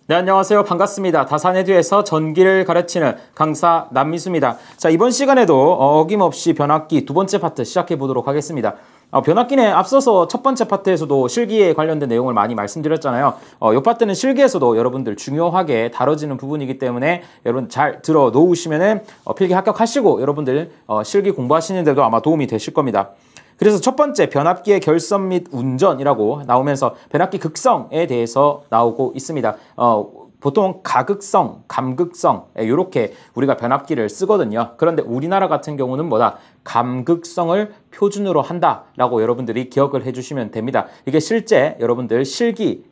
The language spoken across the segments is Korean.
네, 안녕하세요. 반갑습니다. 다산에듀에서 전기를 가르치는 강사 남미수입니다. 자, 이번 시간에도 어김없이 변압기 두 번째 파트 시작해 보도록 하겠습니다. 변압기는 앞서서 첫 번째 파트에서도 실기에 관련된 내용을 많이 말씀드렸잖아요. 이 파트는 실기에서도 여러분들 중요하게 다뤄지는 부분이기 때문에 여러분 잘 들어 놓으시면은 필기 합격하시고 여러분들 실기 공부하시는데도 아마 도움이 되실 겁니다. 그래서 첫 번째 변압기의 결선 및 운전이라고 나오면서 변압기 극성에 대해서 나오고 있습니다. 보통 가극성, 감극성 이렇게 우리가 변압기를 쓰거든요. 그런데 우리나라 같은 경우는 뭐다? 감극성을 표준으로 한다라고 여러분들이 기억을 해주시면 됩니다. 이게 실제 여러분들 실기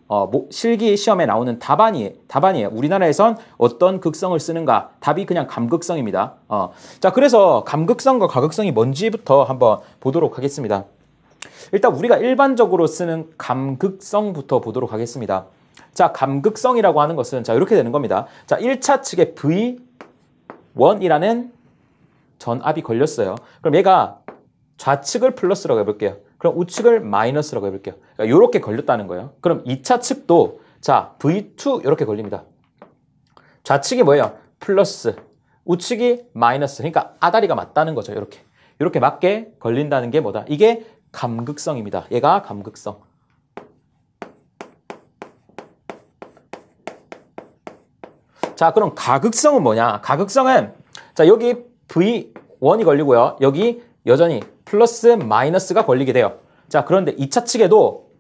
시험에 나오는 답안이에요. 우리나라에선 어떤 극성을 쓰는가? 답이 그냥 감극성입니다. 자, 그래서 감극성과 가극성이 뭔지부터 한번 보도록 하겠습니다. 일단 우리가 일반적으로 쓰는 감극성부터 보도록 하겠습니다. 자, 감극성이라고 하는 것은 자, 이렇게 되는 겁니다. 자, 1차 측에 V1이라는 전압이 걸렸어요. 그럼 얘가 좌측을 플러스라고 해볼게요. 그럼 우측을 마이너스라고 해볼게요. 그러니까 이렇게 걸렸다는 거예요. 그럼 2차 측도 자, V2 이렇게 걸립니다. 좌측이 뭐예요? 플러스, 우측이 마이너스. 그러니까 아다리가 맞다는 거죠. 이렇게 맞게 걸린다는 게 뭐다? 이게 감극성입니다. 얘가 감극성. 자, 그럼 가극성은 뭐냐? 가극성은 자, 여기 V1이 걸리고요. 여기 여전히 플러스 마이너스가 걸리게 돼요. 자, 그런데 2차 측에도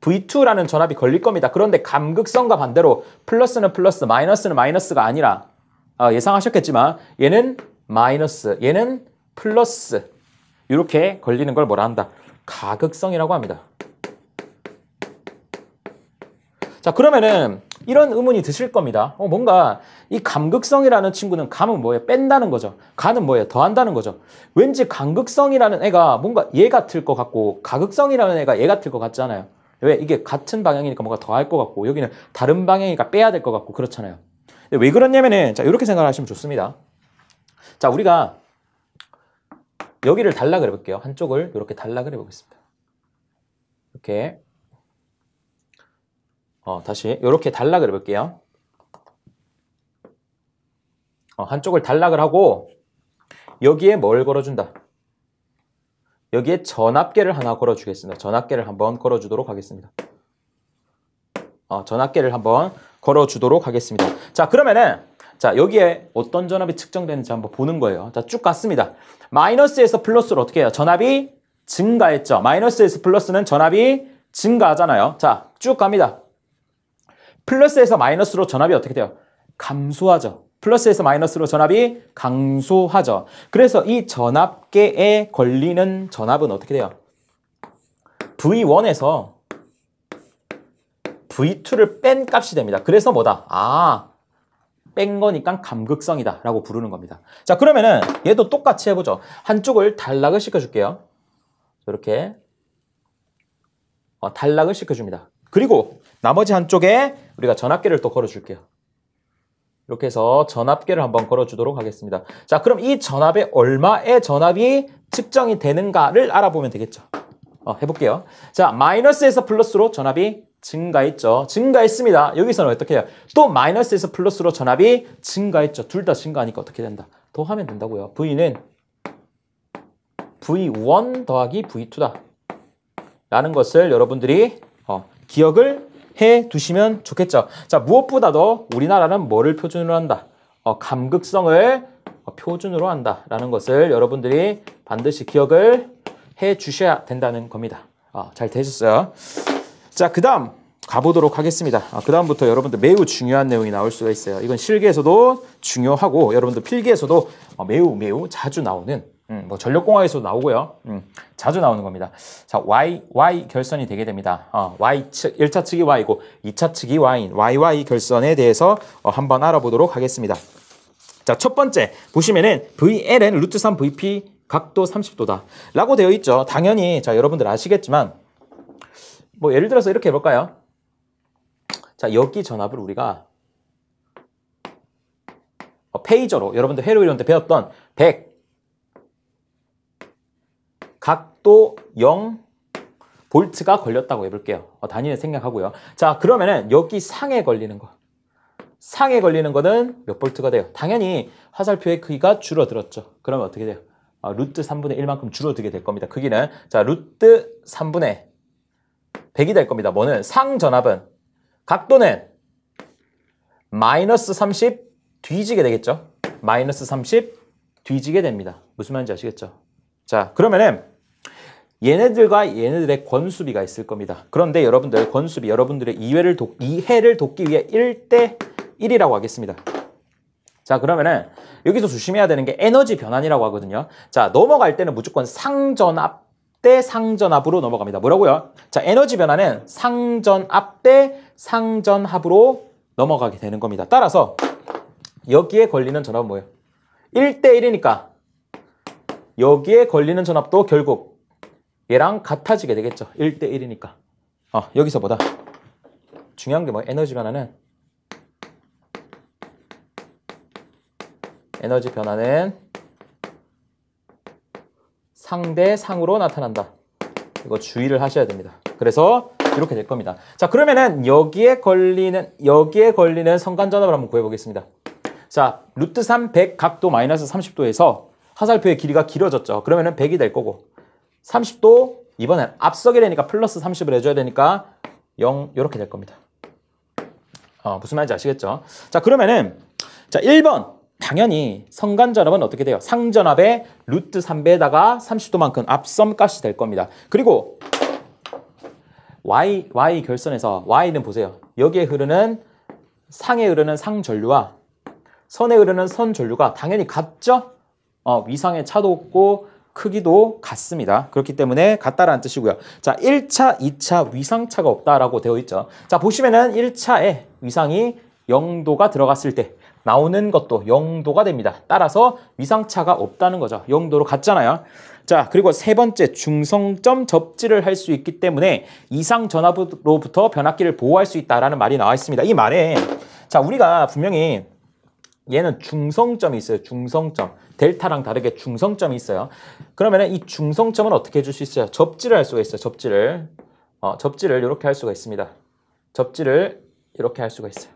V2라는 전압이 걸릴 겁니다. 그런데 감극성과 반대로 플러스는 플러스, 마이너스는 마이너스가 아니라 예상하셨겠지만 얘는 마이너스, 얘는 플러스 이렇게 걸리는 걸 뭐라 한다? 가극성이라고 합니다. 자, 그러면은 이런 의문이 드실 겁니다. 뭔가 이 감극성이라는 친구는 감은 뭐예요? 뺀다는 거죠. 가는 뭐예요? 더한다는 거죠. 왠지 감극성이라는 애가 뭔가 얘 같을 것 같고 가극성이라는 애가 얘 같을 것 같잖아요. 왜? 이게 같은 방향이니까 뭔가 더할 것 같고 여기는 다른 방향이니까 빼야 될 것 같고 그렇잖아요. 왜 그러냐면은 자, 이렇게 생각하시면 좋습니다. 자, 우리가 여기를 단락을 해볼게요. 한쪽을 이렇게 단락을 해보겠습니다. 이렇게 다시 이렇게 단락을 해볼게요. 한쪽을 단락을 하고 여기에 뭘 걸어준다? 여기에 전압계를 하나 걸어주겠습니다. 전압계를 한번 걸어주도록 하겠습니다. 전압계를 한번 걸어주도록 하겠습니다. 자, 그러면은 자, 여기에 어떤 전압이 측정되는지 한번 보는 거예요. 자, 쭉 갔습니다. 마이너스에서 플러스로 어떻게 해요? 전압이 증가했죠. 마이너스에서 플러스는 전압이 증가하잖아요. 자, 쭉 갑니다. 플러스에서 마이너스로 전압이 어떻게 돼요? 감소하죠. 플러스에서 마이너스로 전압이 감소하죠. 그래서 이 전압계에 걸리는 전압은 어떻게 돼요? V1에서 V2를 뺀 값이 됩니다. 그래서 뭐다? 뺀 거니까 감극성이다 라고 부르는 겁니다. 자, 그러면은 얘도 똑같이 해보죠. 한쪽을 단락을 시켜줄게요. 이렇게 단락을 시켜줍니다. 그리고 나머지 한쪽에 우리가 전압계를 또 걸어줄게요. 이렇게 해서 전압계를 한번 걸어주도록 하겠습니다. 자, 그럼 이 전압에 얼마의 전압이 측정이 되는가를 알아보면 되겠죠. 해볼게요. 자, 마이너스에서 플러스로 전압이 증가했죠. 증가했습니다. 여기서는 어떻게 해요? 또 마이너스에서 플러스로 전압이 증가했죠. 둘 다 증가하니까 어떻게 된다? 더하면 된다고요. V는 V1 더하기 V2다. 라는 것을 여러분들이 기억을 해 두시면 좋겠죠. 자, 무엇보다도 우리나라는 뭐를 표준으로 한다? 감극성을 표준으로 한다라는 것을 여러분들이 반드시 기억을 해 주셔야 된다는 겁니다. 잘 되셨어요? 자, 그 다음 가보도록 하겠습니다. 그 다음부터 여러분들 매우 중요한 내용이 나올 수가 있어요. 이건 실기에서도 중요하고 여러분들 필기에서도 매우 자주 나오는 뭐 전력공학에서도 나오고요. 자주 나오는 겁니다. 자, Y 결선이 되게 됩니다. Y측, 1차 측이 Y고 2차 측이 Y인 YY 결선에 대해서 한번 알아보도록 하겠습니다. 자, 첫 번째 보시면은 VL은 루트 3 VP 각도 30도다 라고 되어 있죠. 당연히 자, 여러분들 아시겠지만 뭐 예를 들어서 이렇게 해볼까요? 자, 여기 전압을 우리가 페이저로 여러분들 회로 이론 때 배웠던 100 각도 0 볼트가 걸렸다고 해볼게요. 단위를 생략하고요. 자, 그러면은 여기 상에 걸리는 거. 상에 걸리는 거는 몇 볼트가 돼요? 당연히 화살표의 크기가 줄어들었죠. 그러면 어떻게 돼요? 루트 3분의 1만큼 줄어들게 될 겁니다. 크기는. 자, 루트 3분의 100이 될 겁니다. 뭐는? 상전압은 각도는 마이너스 30 뒤지게 되겠죠. 마이너스 30 뒤지게 됩니다. 무슨 말인지 아시겠죠? 자, 그러면은 얘네들과 얘네들의 권수비가 있을 겁니다. 그런데 여러분들 권수비, 여러분들의 이해를 돕기 위해 1대 1이라고 하겠습니다. 자, 그러면은 여기서 조심해야 되는 게 에너지 변환이라고 하거든요. 자, 넘어갈 때는 무조건 상전압 대 상전압으로 넘어갑니다. 뭐라고요? 자, 에너지 변화는 상전압 대 상전압으로 넘어가게 되는 겁니다. 따라서 여기에 걸리는 전압은 뭐예요? 1대 1이니까 여기에 걸리는 전압도 결국 얘랑 같아지게 되겠죠. 1대 1이니까. 여기서 보다 중요한 게 뭐예요? 에너지 변화는 상대 상으로 나타난다. 이거 주의를 하셔야 됩니다. 그래서 이렇게 될 겁니다. 자, 그러면은 여기에 걸리는 성간전압을 한번 구해보겠습니다. 자, 루트 3 100 각도 마이너스 30도에서 화살표의 길이가 길어졌죠. 그러면은 100이 될 거고 30도 이번엔 앞서게 되니까 플러스 30을 해줘야 되니까 0 이렇게 될 겁니다. 무슨 말인지 아시겠죠? 자, 그러면은 자 1번 당연히 성간전압은 어떻게 돼요? 상전압의 루트 3배에다가 30도만큼 앞섬값이 될 겁니다. 그리고 y 결선에서 y는 보세요. 여기에 흐르는 상에 흐르는 상전류와 선에 흐르는 선전류가 당연히 같죠? 위상의 차도 없고 크기도 같습니다. 그렇기 때문에 같다라는 뜻이고요. 자, 1차, 2차 위상차가 없다라고 되어 있죠. 자, 보시면은 1차에 위상이 0도가 들어갔을 때 나오는 것도 0도가 됩니다. 따라서 위상차가 없다는 거죠. 0도로 같잖아요. 자, 그리고 세 번째 중성점 접지를 할 수 있기 때문에 이상 전압으로부터 변압기를 보호할 수 있다라는 말이 나와 있습니다. 이 말에 자, 우리가 분명히 얘는 중성점이 있어요. 중성점. 델타랑 다르게 중성점이 있어요. 그러면 이 중성점은 어떻게 해줄 수 있어요? 접지를 할 수가 있어요. 접지를 이렇게 할 수가 있습니다. 접지를 이렇게 할 수가 있어요.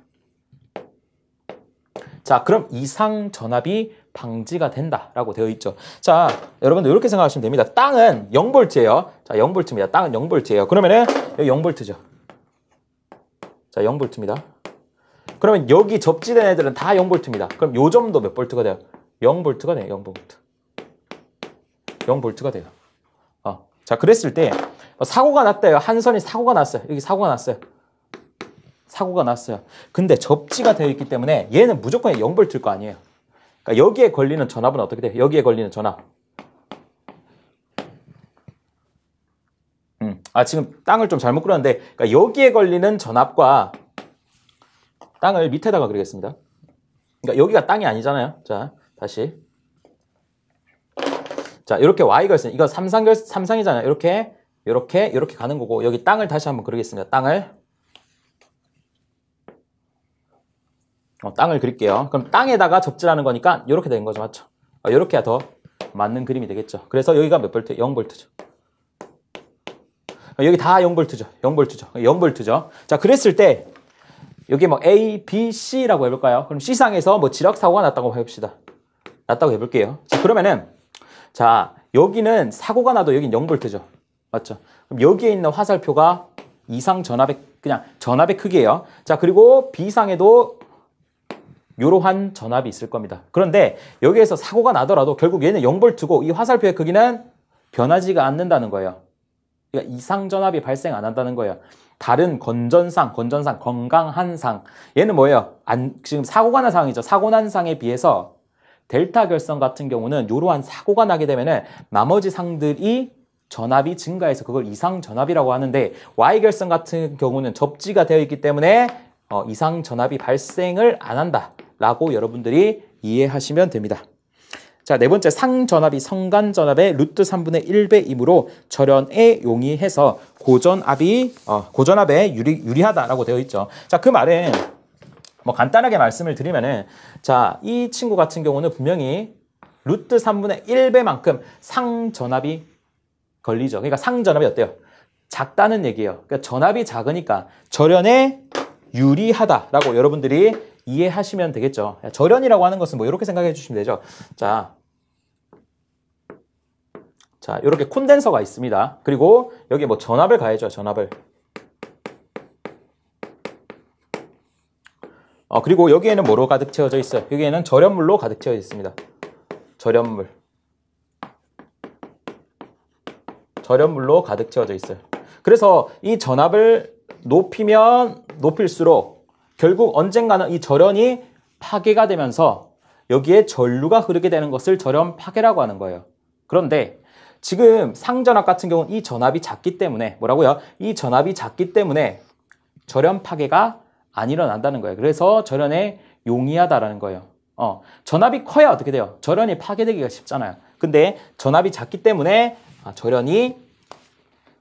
자, 그럼 이상 전압이 방지가 된다라고 되어 있죠. 자, 여러분들 이렇게 생각하시면 됩니다. 땅은 0V예요. 자, 0V입니다. 땅은 0V예요. 그러면은 여기 0V죠. 자, 0V입니다. 그러면 여기 접지된 애들은 다 0V입니다. 그럼 요 점도 몇 볼트가 돼요? 0V가 돼요. 0V. 0V가 돼요. 자, 그랬을 때 사고가 났대요. 한 선이 사고가 났어요. 여기 사고가 났어요. 사고가 났어요. 근데 접지가 되어 있기 때문에 얘는 무조건 0V일 거 아니에요. 그러니까 여기에 걸리는 전압은 어떻게 돼요? 여기에 걸리는 전압. 지금 땅을 좀 잘못 그렸는데 그러니까 여기에 걸리는 전압과 땅을 밑에다가 그리겠습니다. 그러니까 여기가 땅이 아니잖아요. 자, 다시. 자, 이렇게 Y결선. 이거 삼상이잖아요. 이렇게 가는 거고 여기 땅을 다시 한번 그리겠습니다. 땅을 그릴게요. 그럼 땅에다가 접지라는 거니까 이렇게 된 거죠. 맞죠? 이렇게 더 맞는 그림이 되겠죠. 그래서 여기가 몇 볼트? 0V죠. 여기 다 0V죠. 0V죠. 자, 그랬을 때 여기 뭐 A, B, C라고 해볼까요? 그럼 C상에서 뭐 지락사고가 났다고 해봅시다. 났다고 해볼게요. 자, 그러면은 자, 여기는 사고가 나도 여긴 0V죠. 맞죠? 그럼 여기에 있는 화살표가 이상 전압의 그냥 전압의 크기예요. 자, 그리고 B상에도 이러한 전압이 있을 겁니다. 그런데 여기에서 사고가 나더라도 결국 얘는 0V고 이 화살표의 크기는 변하지가 않는다는 거예요. 그러니까 이상 전압이 발생 안 한다는 거예요. 다른 건전상, 건강한 상. 얘는 뭐예요? 지금 사고가 난 상이죠. 사고 난 상에 비해서 델타 결선 같은 경우는 이러한 사고가 나게 되면은 나머지 상들이 전압이 증가해서 그걸 이상 전압이라고 하는데 Y 결선 같은 경우는 접지가 되어 있기 때문에 이상 전압이 발생을 안 한다라고 여러분들이 이해하시면 됩니다. 자, 네 번째 상전압이 성간전압의 루트 3분의 1배이므로 절연에 용이해서 고전압에 유리하다라고 되어 있죠. 자, 그 말은 뭐 간단하게 말씀을 드리면은 자, 이 친구 같은 경우는 분명히 루트 3분의 1배만큼 상전압이 걸리죠. 그러니까 상전압이 어때요? 작다는 얘기예요. 그러니까 전압이 작으니까 절연에 유리하다라고 여러분들이 이해하시면 되겠죠. 절연이라고 하는 것은 뭐 이렇게 생각해 주시면 되죠. 자, 이렇게 콘덴서가 있습니다. 그리고 여기 뭐 전압을 가해줘, 전압을. 그리고 여기에는 뭐로 가득 채워져 있어요? 여기에는 절연물로 가득 채워져 있습니다. 절연물로 가득 채워져 있어요. 그래서 이 전압을 높이면 높일수록 결국 언젠가는 이 절연이 파괴가 되면서 여기에 전류가 흐르게 되는 것을 절연 파괴라고 하는 거예요. 그런데 지금 상전압 같은 경우는 이 전압이 작기 때문에 뭐라고요? 이 전압이 작기 때문에 절연 파괴가 안 일어난다는 거예요. 그래서 절연에 용이하다라는 거예요. 전압이 커야 어떻게 돼요? 절연이 파괴되기가 쉽잖아요. 근데 전압이 작기 때문에 절연이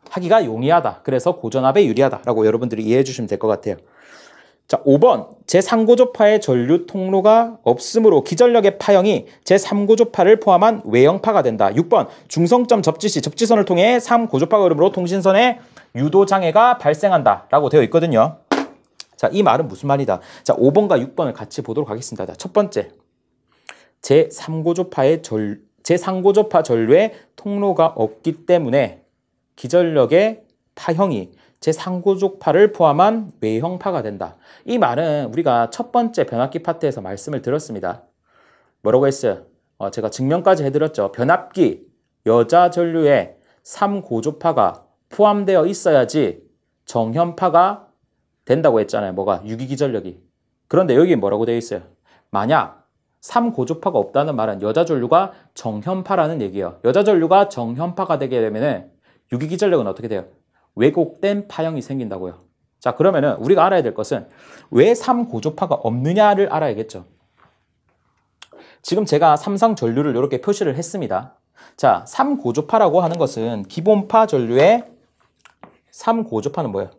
하기가 용이하다. 그래서 고전압에 유리하다라고 여러분들이 이해해 주시면 될 것 같아요. 자, 5번. 제3고조파의 전류 통로가 없으므로 기전력의 파형이 제3고조파를 포함한 외형파가 된다. 6번. 중성점 접지 시 접지선을 통해 3고조파가 흐름으로 통신선에 유도장애가 발생한다. 라고 되어 있거든요. 자, 이 말은 무슨 말이다? 자, 5번과 6번을 같이 보도록 하겠습니다. 자, 첫 번째. 제3고조파 전류의 통로가 없기 때문에 기전력의 파형이 제3고조파를 포함한 외형파가 된다. 이 말은 우리가 첫 번째 변압기 파트에서 말씀을 드렸습니다. 뭐라고 했어요? 제가 증명까지 해드렸죠. 변압기 여자 전류에 3고조파가 포함되어 있어야지 정현파가 된다고 했잖아요. 뭐가? 유기기전력이. 그런데 여기 뭐라고 되어 있어요? 만약 3고조파가 없다는 말은 여자 전류가 정현파라는 얘기예요. 여자 전류가 정현파가 되게 되면은 유기기전력은 어떻게 돼요? 왜곡된 파형이 생긴다고요. 자, 그러면은 우리가 알아야 될 것은 왜 3고조파가 없느냐를 알아야겠죠. 지금 제가 삼상 전류를 이렇게 표시를 했습니다. 자, 3고조파라고 하는 것은 기본파 전류의 3고조파는 뭐예요?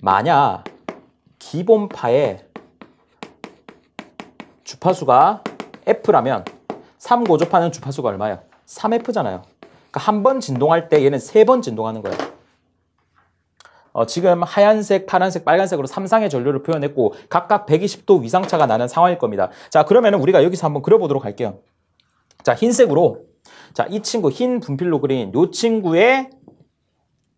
만약 기본파의 주파수가 F라면 3고조파는 주파수가 얼마예요? 3F잖아요. 그러니까 한 번 진동할 때 얘는 3번 진동하는 거예요. 지금 하얀색, 파란색, 빨간색으로 3상의 전류를 표현했고 각각 120도 위상차가 나는 상황일 겁니다. 자, 그러면 우리가 여기서 한번 그려보도록 할게요. 자, 흰색으로 자, 이 친구 흰 분필로 그린 이 친구의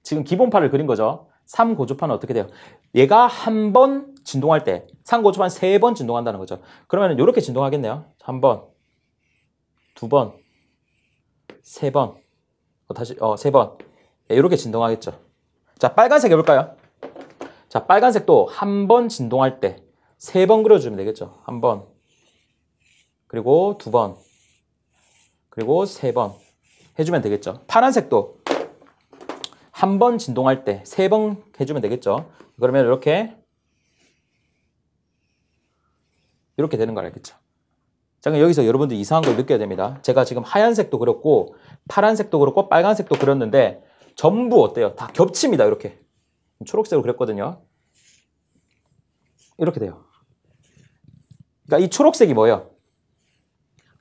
지금 기본파를 그린 거죠. 3고조파는 어떻게 돼요? 얘가 한 번 진동할 때 3고조파는 3번 진동한다는 거죠. 그러면 이렇게 진동하겠네요. 한 번, 두 번, 세 번, 세 번. 이렇게 진동하겠죠. 자, 빨간색 해볼까요? 자, 빨간색도 한 번 진동할 때 3번 그려주면 되겠죠. 한 번, 그리고 두 번, 그리고 3번 해주면 되겠죠. 파란색도 한 번 진동할 때 3번 해주면 되겠죠. 그러면 이렇게 되는 걸 알겠죠. 자, 그럼 여기서 여러분들 이상한 걸 느껴야 됩니다. 제가 지금 하얀색도 그렸고 파란색도 그렸고 빨간색도 그렸는데 전부 어때요? 다 겹칩니다. 이렇게 초록색으로 그렸거든요. 이렇게 돼요. 그러니까 이 초록색이 뭐예요?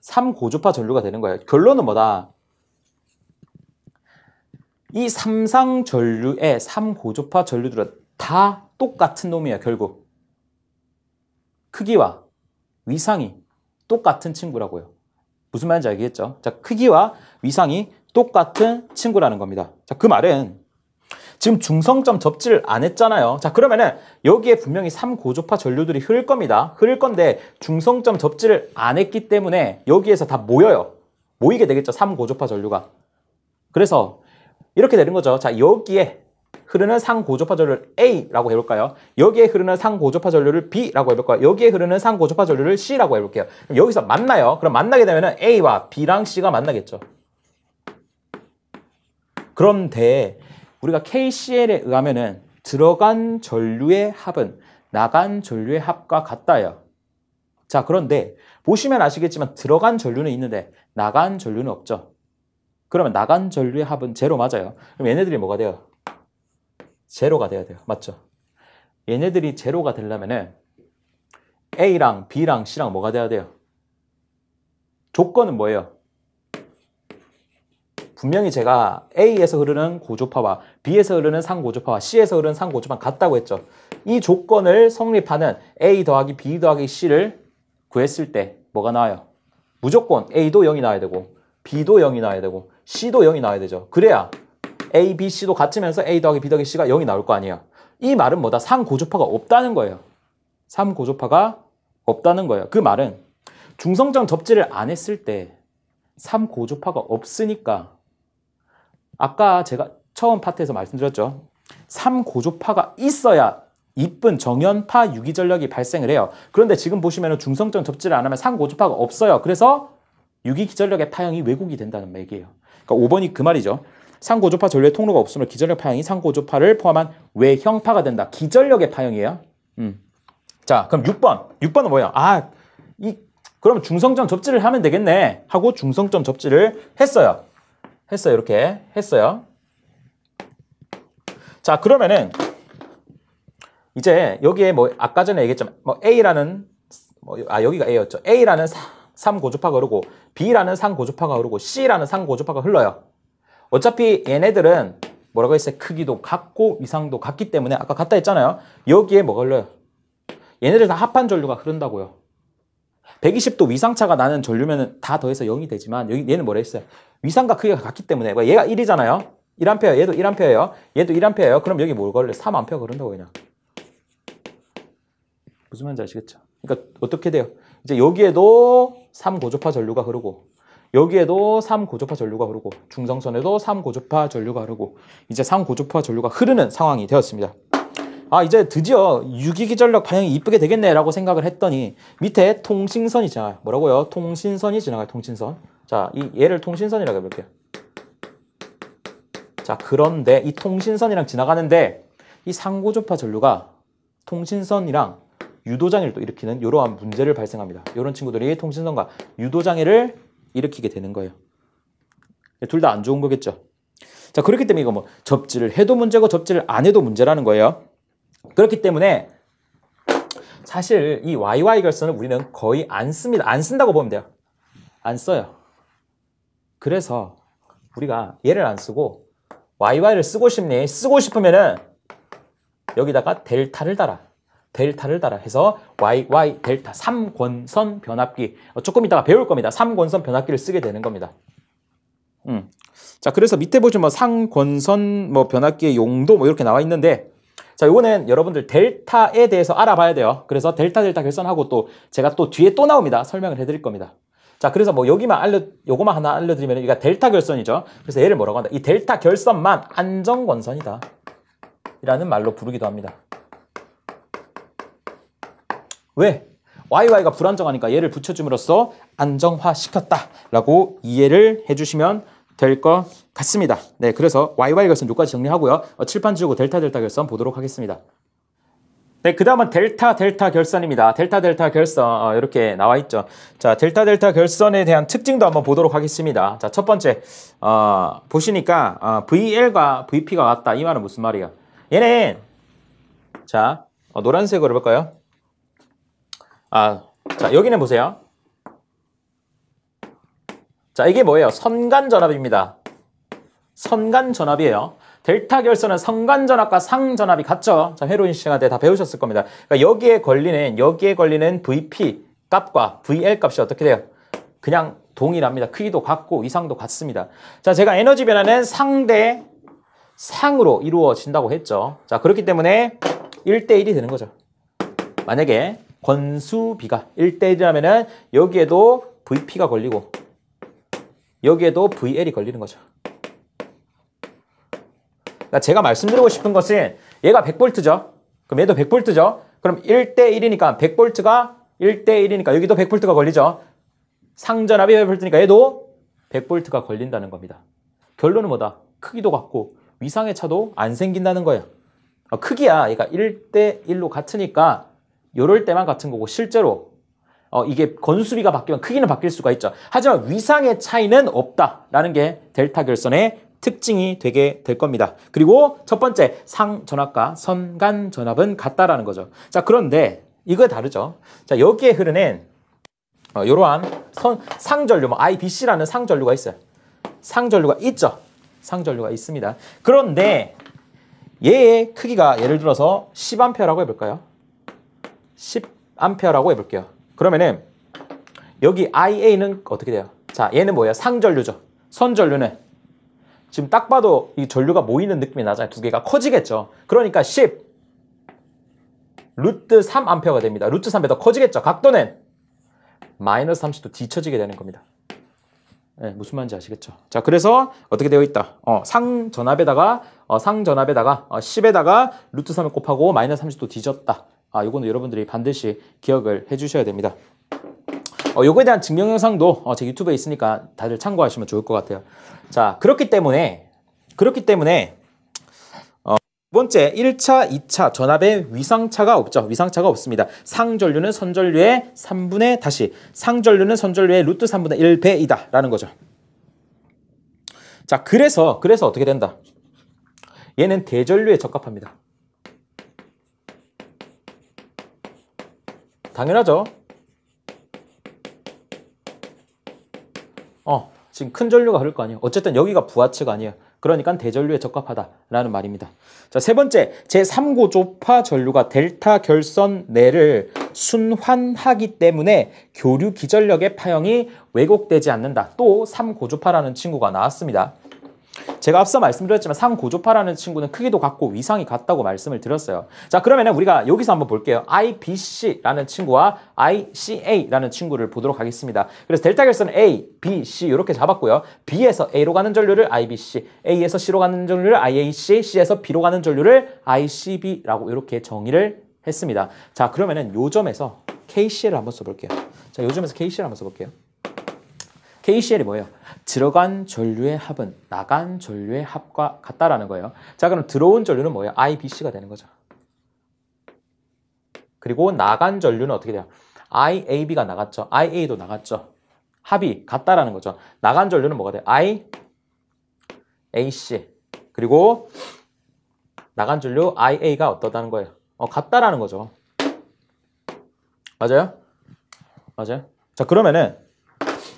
3고조파 전류가 되는 거예요. 결론은 뭐다? 이 삼상 전류의 3고조파 전류들은 다 똑같은 놈이에요. 결국 크기와 위상이 똑같은 친구라고요. 무슨 말인지 알겠죠? 자, 크기와 위상이 똑같은 친구라는 겁니다. 자, 그 말은 지금 중성점 접지를 안 했잖아요. 자, 그러면은 여기에 분명히 3고조파 전류들이 흐를 겁니다. 흐를 건데 중성점 접지를 안 했기 때문에 여기에서 다 모여요. 모이게 되겠죠. 3고조파 전류가. 그래서 이렇게 되는 거죠. 자, 여기에 흐르는 3고조파 전류를 A라고 해볼까요? 여기에 흐르는 3고조파 전류를 B라고 해볼까요? 여기에 흐르는 3고조파 전류를 C라고 해볼게요. 그럼 여기서 만나요. 그럼 만나게 되면 A와 B랑 C가 만나겠죠. 그런데 우리가 KCL에 의하면은 들어간 전류의 합은 나간 전류의 합과 같다요. 자, 그런데 보시면 아시겠지만 들어간 전류는 있는데 나간 전류는 없죠. 그러면 나간 전류의 합은 제로 맞아요. 그럼 얘네들이 뭐가 돼요? 제로가 돼야 돼요. 맞죠? 얘네들이 제로가 되려면은 A랑 B랑 C랑 뭐가 돼야 돼요? 조건은 뭐예요? 분명히 제가 A에서 흐르는 고주파와 B에서 흐르는 상고주파와 C에서 흐르는 상고주파가 같다고 했죠. 이 조건을 성립하는 A 더하기 B 더하기 C를 구했을 때 뭐가 나와요? 무조건 A도 0이 나와야 되고 B도 0이 나와야 되고 C도 0이 나와야 되죠. 그래야 A, B, C도 같으면서 A 더하기 B 더하기 C가 0이 나올 거 아니에요. 이 말은 뭐다? 상고주파가 없다는 거예요. 상고주파가 없다는 거예요. 그 말은 중성점 접지를 안 했을 때 3고주파가 없으니까 아까 제가 처음 파트에서 말씀드렸죠. 3고주파가 있어야 이쁜 정연파 유기전력이 발생을 해요. 그런데 지금 보시면 중성점 접지를 안 하면 3고주파가 없어요. 그래서 유기기전력의 파형이 왜곡이 된다는 얘기예요. 그러니까 5번이 그 말이죠. 상고주파 전류의 통로가 없으므로 기전력 파형이 상고주파를 포함한 외형파가 된다. 기전력의 파형이에요. 자, 그럼 6번. 6번은 뭐예요? 그럼 중성점 접지를 하면 되겠네 하고 중성점 접지를 했어요. 이렇게 했어요. 자, 그러면은 이제 여기에 뭐 아까 전에 얘기했지만 뭐 A라는 여기가 A였죠. A라는 3고주파가 흐르고 B라는 상고주파가 흐르고 C라는 상고주파가 흘러요. 어차피 얘네들은 뭐라고 했어요? 크기도 같고 위상도 같기 때문에 아까 같다 했잖아요. 여기에 뭐가 흘러요? 얘네들 다 합한 전류가 흐른다고요. 120도 위상차가 나는 전류면 다 더해서 0이 되지만 얘는 뭐라 했어요? 위상과 크기가 같기 때문에 얘가 1이잖아요. 1A, 얘도 1A예요. 얘도 1A예요. 그럼 여기 뭘 걸려? 3A 걸린다고 그냥. 무슨 말인지 아시겠죠? 그러니까 어떻게 돼요? 이제 여기에도 3고주파 전류가 흐르고 여기에도 3고주파 전류가 흐르고 중성선에도 3고주파 전류가 흐르고 이제 3고주파 전류가 흐르는 상황이 되었습니다. 이제 드디어 유기기전력 파형이 이쁘게 되겠네 라고 생각을 했더니 밑에 통신선이 지나가요. 뭐라고요? 통신선이 지나가요. 통신선. 자, 얘를 통신선이라고 해볼게요. 자, 그런데 이 통신선이랑 지나가는데 이 상고주파 전류가 통신선이랑 유도장애를 또 일으키는 이러한 문제를 발생합니다. 이런 친구들이 통신선과 유도장애를 일으키게 되는 거예요. 둘 다 안 좋은 거겠죠. 자, 그렇기 때문에 이거 뭐 접지를 해도 문제고 접지를 안 해도 문제라는 거예요. 그렇기 때문에 사실 이 YY 결선을 우리는 거의 안 씁니다. 안 쓴다고 보면 돼요. 안 써요. 그래서 우리가 얘를 안 쓰고 YY를 쓰고 싶니? 쓰고 싶으면은 여기다가 델타를 달아. 델타를 달아 해서 YY 델타 3권선 변압기. 조금 이따가 배울 겁니다. 3권선 변압기를 쓰게 되는 겁니다. 자, 그래서 밑에 보시면 상권선 변압기의 용도 이렇게 나와 있는데 자, 요거는 여러분들 델타에 대해서 알아봐야 돼요. 그래서 델타 결선하고 또 제가 또 뒤에 또 나옵니다. 설명을 해드릴 겁니다. 자, 그래서 뭐 요거만 하나 알려드리면 여기가 델타 결선이죠. 그래서 얘를 뭐라고 한다? 이 델타 결선만 안정권선이다 라는 말로 부르기도 합니다. 왜? YY가 불안정하니까 얘를 붙여줌으로써 안정화시켰다라고 이해를 해주시면 될 것 같습니다. 네, 그래서 YY 결선 여기까지 정리하고요. 칠판 지우고 델타 결선 보도록 하겠습니다. 네, 그 다음은 델타 결선입니다. 델타 결선 이렇게 나와 있죠. 자, 델타 결선에 대한 특징도 한번 보도록 하겠습니다. 자, 첫 번째 보시니까 VL과 VP가 같다. 이 말은 무슨 말이에요? 얘는 자 노란색으로 해볼까요? 자, 여기는 보세요. 자, 이게 뭐예요? 선간전압입니다. 선간전압이에요. 델타 결선은 선간전압과 상전압이 같죠? 자, 회로인 시간 때 다 배우셨을 겁니다. 그러니까 여기에 걸리는 VP 값과 VL 값이 어떻게 돼요? 그냥 동일합니다. 크기도 같고 위상도 같습니다. 자, 제가 에너지 변화는 상대 상으로 이루어진다고 했죠. 자, 그렇기 때문에 1대1이 되는 거죠. 만약에 권수비가 1대1이라면은 여기에도 VP가 걸리고 여기에도 VL이 걸리는 거죠. 그러니까 제가 말씀드리고 싶은 것은 얘가 100V죠. 그럼 얘도 100V죠. 그럼 1대1이니까 100V가 1대1이니까 여기도 100V가 걸리죠. 상전압이 100V니까 얘도 100V가 걸린다는 겁니다. 결론은 뭐다? 크기도 같고 위상의 차도 안 생긴다는 거예요. 크기야 얘가 1대1로 같으니까 이럴 때만 같은 거고 실제로 이게 건수비가 바뀌면 크기는 바뀔 수가 있죠. 하지만 위상의 차이는 없다라는 게 델타 결선의 특징이 되게 될 겁니다. 그리고 첫 번째 상전압과 선간전압은 같다라는 거죠. 자, 그런데 이거 다르죠. 자, 여기에 흐르는 이러한 상전류 IBC라는 상전류가 있어요. 상전류가 있죠. 상전류가 있습니다. 그런데 얘의 크기가 예를 들어서 10A라고 해볼까요? 10A라고 해볼게요. 그러면은 여기 IA는 어떻게 돼요? 자, 얘는 뭐예요? 상전류죠. 선전류는 지금 딱 봐도 이 전류가 모이는 느낌이 나잖아요. 두 개가 커지겠죠. 그러니까 10 루트 3A가 됩니다. 루트 3배 더 커지겠죠. 각도는 마이너스 30도 뒤쳐지게 되는 겁니다. 네, 무슨 말인지 아시겠죠? 자, 그래서 어떻게 되어 있다? 상전압에다가 10에다가 루트 3을 곱하고 마이너스 30도 뒤졌다. 요거는 여러분들이 반드시 기억을 해주셔야 됩니다. 요거에 대한 증명 영상도 제 유튜브에 있으니까 다들 참고하시면 좋을 것 같아요. 자, 그렇기 때문에 두 번째 1차, 2차 전압에 위상차가 없죠. 위상차가 없습니다. 상전류는 선전류의 3분의 상전류는 선전류의 루트 3분의 1배이다 라는 거죠. 자, 그래서 어떻게 된다? 얘는 대전류에 적합합니다. 당연하죠. 지금 큰 전류가 흐를 거 아니에요. 어쨌든 여기가 부하체가 아니에요. 그러니까 대전류에 적합하다라는 말입니다. 자, 세 번째, 제3고조파 전류가 델타 결선 내를 순환하기 때문에 교류 기전력의 파형이 왜곡되지 않는다. 또 3고조파라는 친구가 나왔습니다. 제가 앞서 말씀드렸지만 3고조파라는 친구는 크기도 같고 위상이 같다고 말씀을 드렸어요. 자, 그러면 우리가 여기서 한번 볼게요. IBC라는 친구와 ICA라는 친구를 보도록 하겠습니다. 그래서 델타 결선은 A, B, C 이렇게 잡았고요. B에서 A로 가는 전류를 IBC, A에서 C로 가는 전류를 IAC, C에서 B로 가는 전류를 ICB라고 이렇게 정의를 했습니다. 자, 그러면은 요점에서 KCL을 한번 써볼게요. 자, 요점에서 KCL 한번 써볼게요. KCL이 뭐예요? 들어간 전류의 합은 나간 전류의 합과 같다라는 거예요. 자, 그럼 들어온 전류는 뭐예요? IBC가 되는 거죠. 그리고 나간 전류는 어떻게 돼요? IAB가 나갔죠. IA도 나갔죠. 합이 같다라는 거죠. 나간 전류는 뭐가 돼요? IAC. 그리고 나간 전류 IA가 어떠다는 거예요? 같다라는 거죠. 맞아요? 맞아요? 자, 그러면은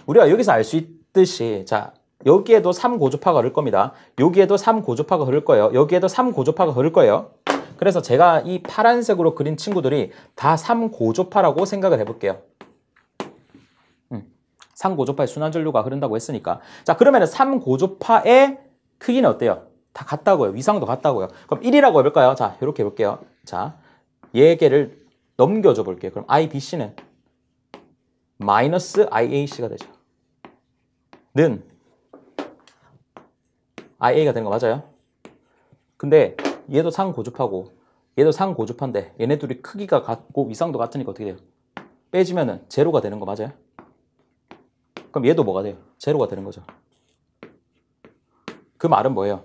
우리가 여기서 알 수 있듯이 자, 여기에도 3고조파가 흐를 겁니다. 여기에도 3고조파가 흐를 거예요. 여기에도 3고조파가 흐를 거예요. 그래서 제가 이 파란색으로 그린 친구들이 다 3고조파라고 생각을 해볼게요. 3고조파의 순환전류가 흐른다고 했으니까. 자, 그러면은 3고조파의 크기는 어때요? 다 같다고요. 위상도 같다고요. 그럼 1이라고 해볼까요? 자, 이렇게 해볼게요. 자, 얘를 넘겨줘 볼게요. 그럼 IBC는 마이너스 IAC가 되죠. 는 IA가 되는 거 맞아요? 근데 얘도 상고조파고 얘도 상고조파인데 얘네 둘이 크기가 같고 위상도 같으니까 어떻게 돼요? 빼주면은 제로가 되는 거 맞아요? 그럼 얘도 뭐가 돼요? 제로가 되는 거죠. 그 말은 뭐예요?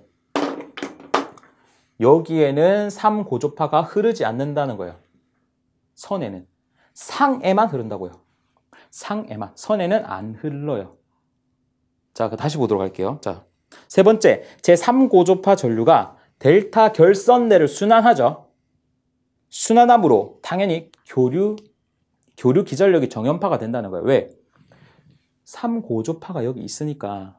여기에는 3고조파가 흐르지 않는다는 거예요. 선에는. 상에만 흐른다고요. 상에만. 선에는 안 흘러요. 자, 다시 보도록 할게요. 자, 세 번째, 제3고조파 전류가 델타 결선내를 순환하죠. 순환함으로 당연히 교류 기전력이 정연파가 된다는 거예요. 왜? 3고조파가 여기 있으니까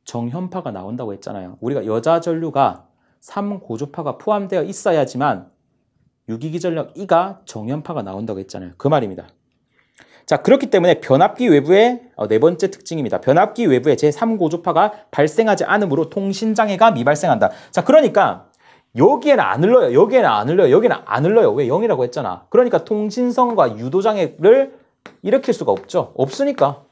정연파가 나온다고 했잖아요. 우리가 여자 전류가 3고조파가 포함되어 있어야지만 유기기전력 E가 정연파가 나온다고 했잖아요. 그 말입니다. 자, 그렇기 때문에 변압기 외부의 네 번째 특징입니다. 변압기 외부에 제3고조파가 발생하지 않으므로 통신장애가 미발생한다. 자, 그러니까 여기에는 안 흘러요. 여기에는 안 흘러요. 여기는 안 흘러요. 왜? 0이라고 했잖아. 그러니까 통신성과 유도장애를 일으킬 수가 없죠. 없으니까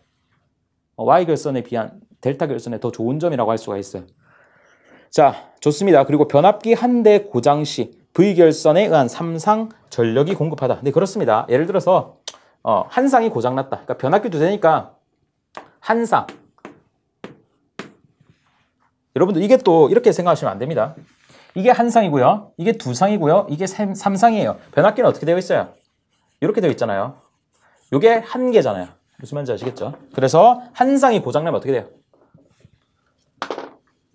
Y결선에 비한 델타 결선에 더 좋은 점이라고 할 수가 있어요. 자, 좋습니다. 그리고 변압기 한 대 고장 시 V결선에 의한 3상 전력이 공급하다. 네, 그렇습니다. 예를 들어서 한 상이 고장났다. 그러니까 변압기도 되니까 한 상. 여러분들 이게 또 이렇게 생각하시면 안 됩니다. 이게 한 상이고요. 이게 두 상이고요. 이게 3상이에요. 변압기는 어떻게 되어 있어요? 이렇게 되어 있잖아요. 이게 한 개잖아요. 무슨 말인지 아시겠죠? 그래서 한 상이 고장나면 어떻게 돼요?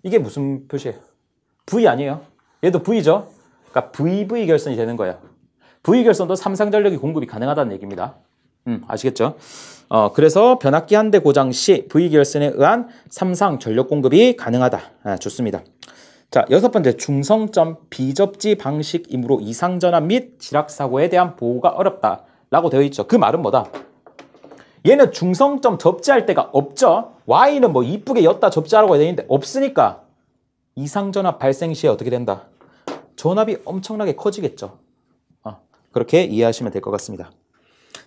이게 무슨 표시예요? V 아니에요? 얘도 V죠? 그러니까 VV 결선이 되는 거예요. V 결선도 3상 전력이 공급이 가능하다는 얘기입니다. 아시겠죠? 그래서 변압기 한 대 고장 시 V결선에 의한 삼상 전력 공급이 가능하다. 좋습니다. 자, 여섯 번째 중성점 비접지 방식이므로 이상전압 및 지락사고에 대한 보호가 어렵다라고 되어 있죠. 그 말은 뭐다? 얘는 중성점 접지할 데가 없죠. Y는 뭐 이쁘게 였다 접지하라고 되어 있는데 없으니까 이상전압 발생 시에 어떻게 된다? 전압이 엄청나게 커지겠죠. 그렇게 이해하시면 될 것 같습니다.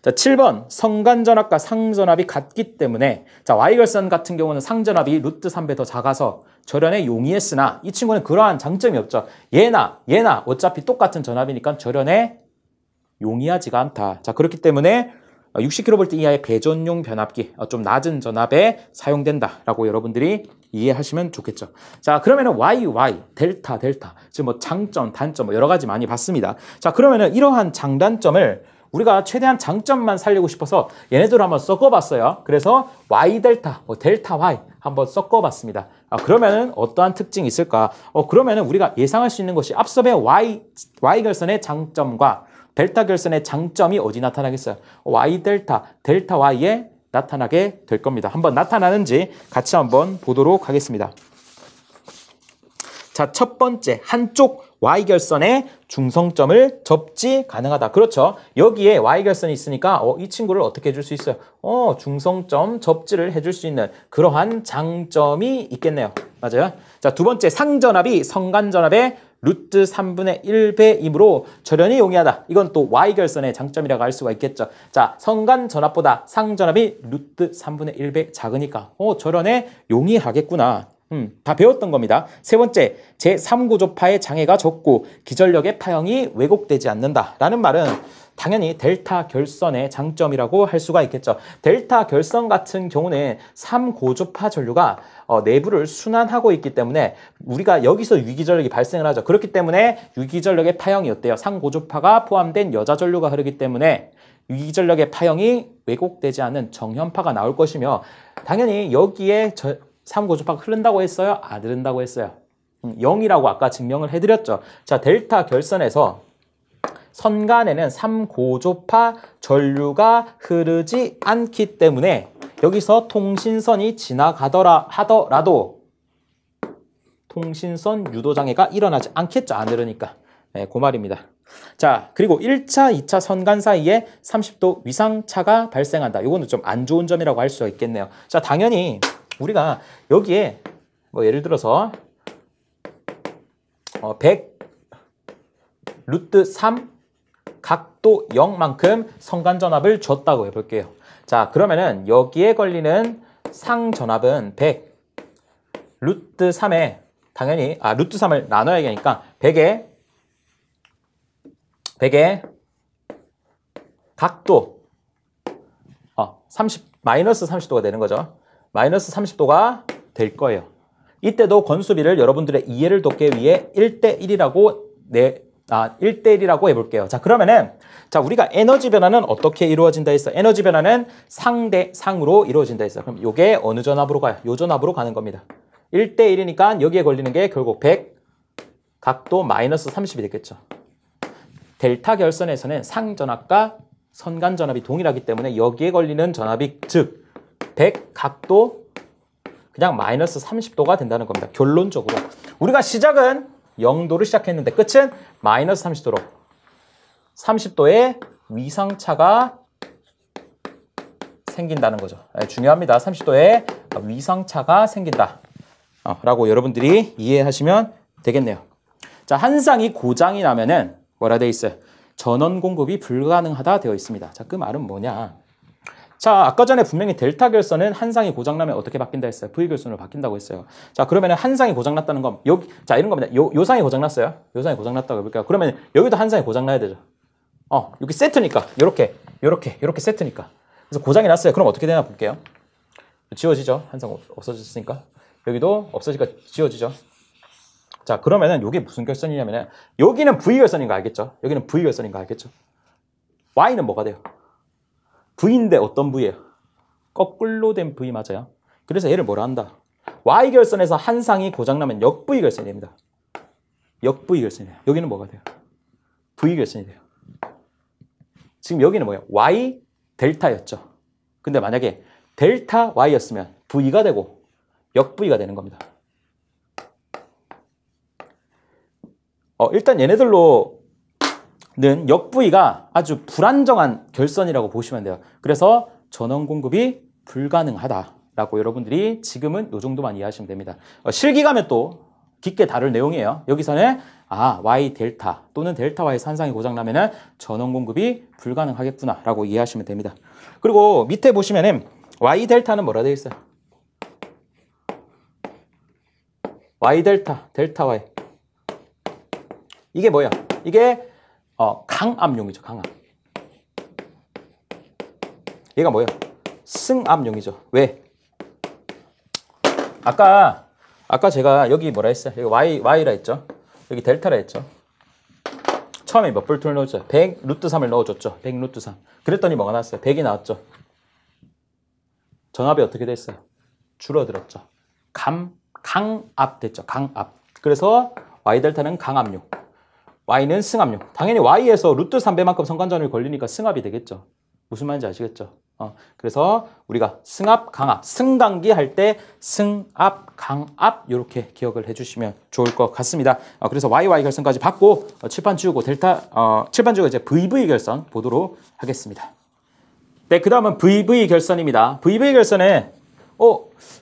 자, 7번 성간전압과 상전압이 같기 때문에 자, Y결선 같은 경우는 상전압이 루트 3배 더 작아서 절연에 용이했으나 이 친구는 그러한 장점이 없죠. 얘나 어차피 똑같은 전압이니까 절연에 용이하지가 않다. 자, 그렇기 때문에 60kV 이하의 배전용 변압기, 좀 낮은 전압에 사용된다라고 여러분들이 이해하시면 좋겠죠. 자, 그러면은 Y, 델타, 지금 뭐 장점, 단점 뭐 여러 가지 많이 봤습니다. 자, 그러면은 이러한 장단점을 우리가 최대한 장점만 살리고 싶어서 얘네들 한번 섞어봤어요. 그래서 Y 델타, 델타 Y 한번 섞어봤습니다. 그러면은 어떠한 특징이 있을까? 그러면은 우리가 예상할 수 있는 것이 앞서 배운 Y 결선의 장점과 델타 결선의 장점이 어디 나타나겠어요? Y 델타 Y에 나타나게 될 겁니다. 한번 나타나는지 같이 한번 보도록 하겠습니다. 자, 첫 번째 한쪽 Y결선의 중성점을 접지 가능하다. 그렇죠. 여기에 Y결선이 있으니까 이 친구를 어떻게 해줄 수 있어요? 중성점 접지를 해줄 수 있는 그러한 장점이 있겠네요. 맞아요. 자, 두 번째 상전압이 성간전압의 루트 3분의 1배이므로 절연이 용이하다. 이건 또 Y결선의 장점이라고 할 수가 있겠죠. 자, 성간전압보다 상전압이 루트 3분의 1배 작으니까 절연에 용이하겠구나. 다 배웠던 겁니다. 세 번째, 제3구조파의 장애가 적고 기전력의 파형이 왜곡되지 않는다라는 말은 당연히 델타 결선의 장점이라고 할 수가 있겠죠. 델타 결선 같은 경우는 3고조파 전류가 내부를 순환하고 있기 때문에 우리가 여기서 유기전력이 발생을 하죠. 그렇기 때문에 유기전력의 파형이 어때요? 3고조파가 포함된 여자 전류가 흐르기 때문에 유기전력의 파형이 왜곡되지 않는 정현파가 나올 것이며 당연히 여기에 3고조파가 흐른다고 했어요? 안 흐른다고 했어요? 0이라고 아까 증명을 해드렸죠. 자, 델타 결선에서 선간에는 3고조파 전류가 흐르지 않기 때문에 여기서 통신선이 지나가더라 하더라도 통신선 유도장애가 일어나지 않겠죠. 안 흐르니까. 네, 그 말입니다. 자, 그리고 1차, 2차 선간 사이에 30도 위상차가 발생한다. 이거는 좀 안 좋은 점이라고 할 수 있겠네요. 자, 당연히 우리가 여기에 뭐 예를 들어서 100 루트 3 각도 0만큼 성간전압을 줬다고 해볼게요. 자, 그러면은 여기에 걸리는 상전압은 100 루트 3에 당연히 루트 3을 나눠야 되니까 100에 각도 마이너스 30도가 되는 거죠. 마이너스 30도가 될 거예요. 이때도 건수비를 여러분들의 이해를 돕기 위해 1대1이라고 1대1이라고 해볼게요. 자, 그러면은 자, 우리가 에너지 변화는 어떻게 이루어진다 했어? 에너지 변화는 상대 상으로 이루어진다 했어. 그럼 이게 어느 전압으로 가요? 요 전압으로 가는 겁니다. 1대1이니까 여기에 걸리는 게 결국 100 각도 마이너스 30이 되겠죠. 델타 결선에서는 상전압과 선간전압이 동일하기 때문에 여기에 걸리는 전압이 즉 100 각도 그냥 마이너스 30도가 된다는 겁니다. 결론적으로 우리가 시작은 0도를 시작했는데 끝은 마이너스 30도로 30도의 위상차가 생긴다는 거죠. 중요합니다. 30도의 위상차가 생긴다 라고 여러분들이 이해하시면 되겠네요. 자, 한 쌍이 고장이 나면은 뭐라 되어 있어요? 전원 공급이 불가능하다 되어 있습니다. 자, 그 말은 뭐냐? 자, 아까 전에 분명히 델타 결선은 한 쌍이 고장나면 어떻게 바뀐다 했어요? V 결선으로 바뀐다고 했어요. 자, 그러면 한 쌍이 고장났다는 건 여기 자, 이런 겁니다. 요 쌍이 고장났어요. 요 쌍이 고장났다고 해볼까요? 그러면 여기도 한 쌍이 고장나야 되죠. 여기 세트니까 요렇게 세트니까. 그래서 고장이 났어요. 그럼 어떻게 되나 볼게요. 지워지죠. 한 쌍 없어졌으니까. 여기도 없어지니까 지워지죠. 자, 그러면은 이게 무슨 결선이냐면은 여기는 V 결선인 거 알겠죠? 여기는 V 결선인 거 알겠죠? Y는 뭐가 돼요? V인데 어떤 V예요? 거꾸로 된 V 맞아요. 그래서 얘를 뭐라 한다? Y 결선에서 한 쌍이 고장나면 역 V 결선이 됩니다. 역 V 결선이에요. 여기는 뭐가 돼요? V 결선이 돼요. 지금 여기는 뭐예요? Y 델타였죠. 근데 만약에 델타 Y였으면 V가 되고 역-V가 되는 겁니다. 일단 얘네들로는 역-V가 아주 불안정한 결선이라고 보시면 돼요. 그래서 전원 공급이 불가능하다라고 여러분들이 지금은 이 정도만 이해하시면 됩니다. 실기 가면 또 깊게 다룰 내용이에요. 여기서는 Y 델타 또는 델타 Y에서 한 상이 고장나면은 전원 공급이 불가능하겠구나라고 이해하시면 됩니다. 그리고 밑에 보시면은 Y 델타는 뭐라 되어 있어요? Y 델타, 델타 Y. 이게 뭐야? 이게 강압용이죠. 강압. 얘가 뭐야? 승압용이죠. 왜? 아까 제가 여기 뭐라 했어요? 여기 Y라 했죠? 여기 델타라 했죠? 처음에 몇 볼트를 넣었죠? 100 루트 3을 넣어줬죠? 100 루트 3. 그랬더니 뭐가 나왔어요? 100이 나왔죠? 전압이 어떻게 됐어요? 줄어들었죠? 강압 됐죠? 강압. 그래서 Y 델타는 강압용. Y는 승압용. 당연히 Y에서 루트 3배만큼 성간전압이 걸리니까 승압이 되겠죠? 무슨 말인지 아시겠죠? 그래서 우리가 승압, 강압, 승강기 할 때 승압, 강압 이렇게 기억을 해주시면 좋을 것 같습니다. 그래서 YY 결선까지 받고 칠판 지우고 칠판 지우고 이제 VV 결선 보도록 하겠습니다. 네, 그 다음은 VV 결선입니다. VV 결선에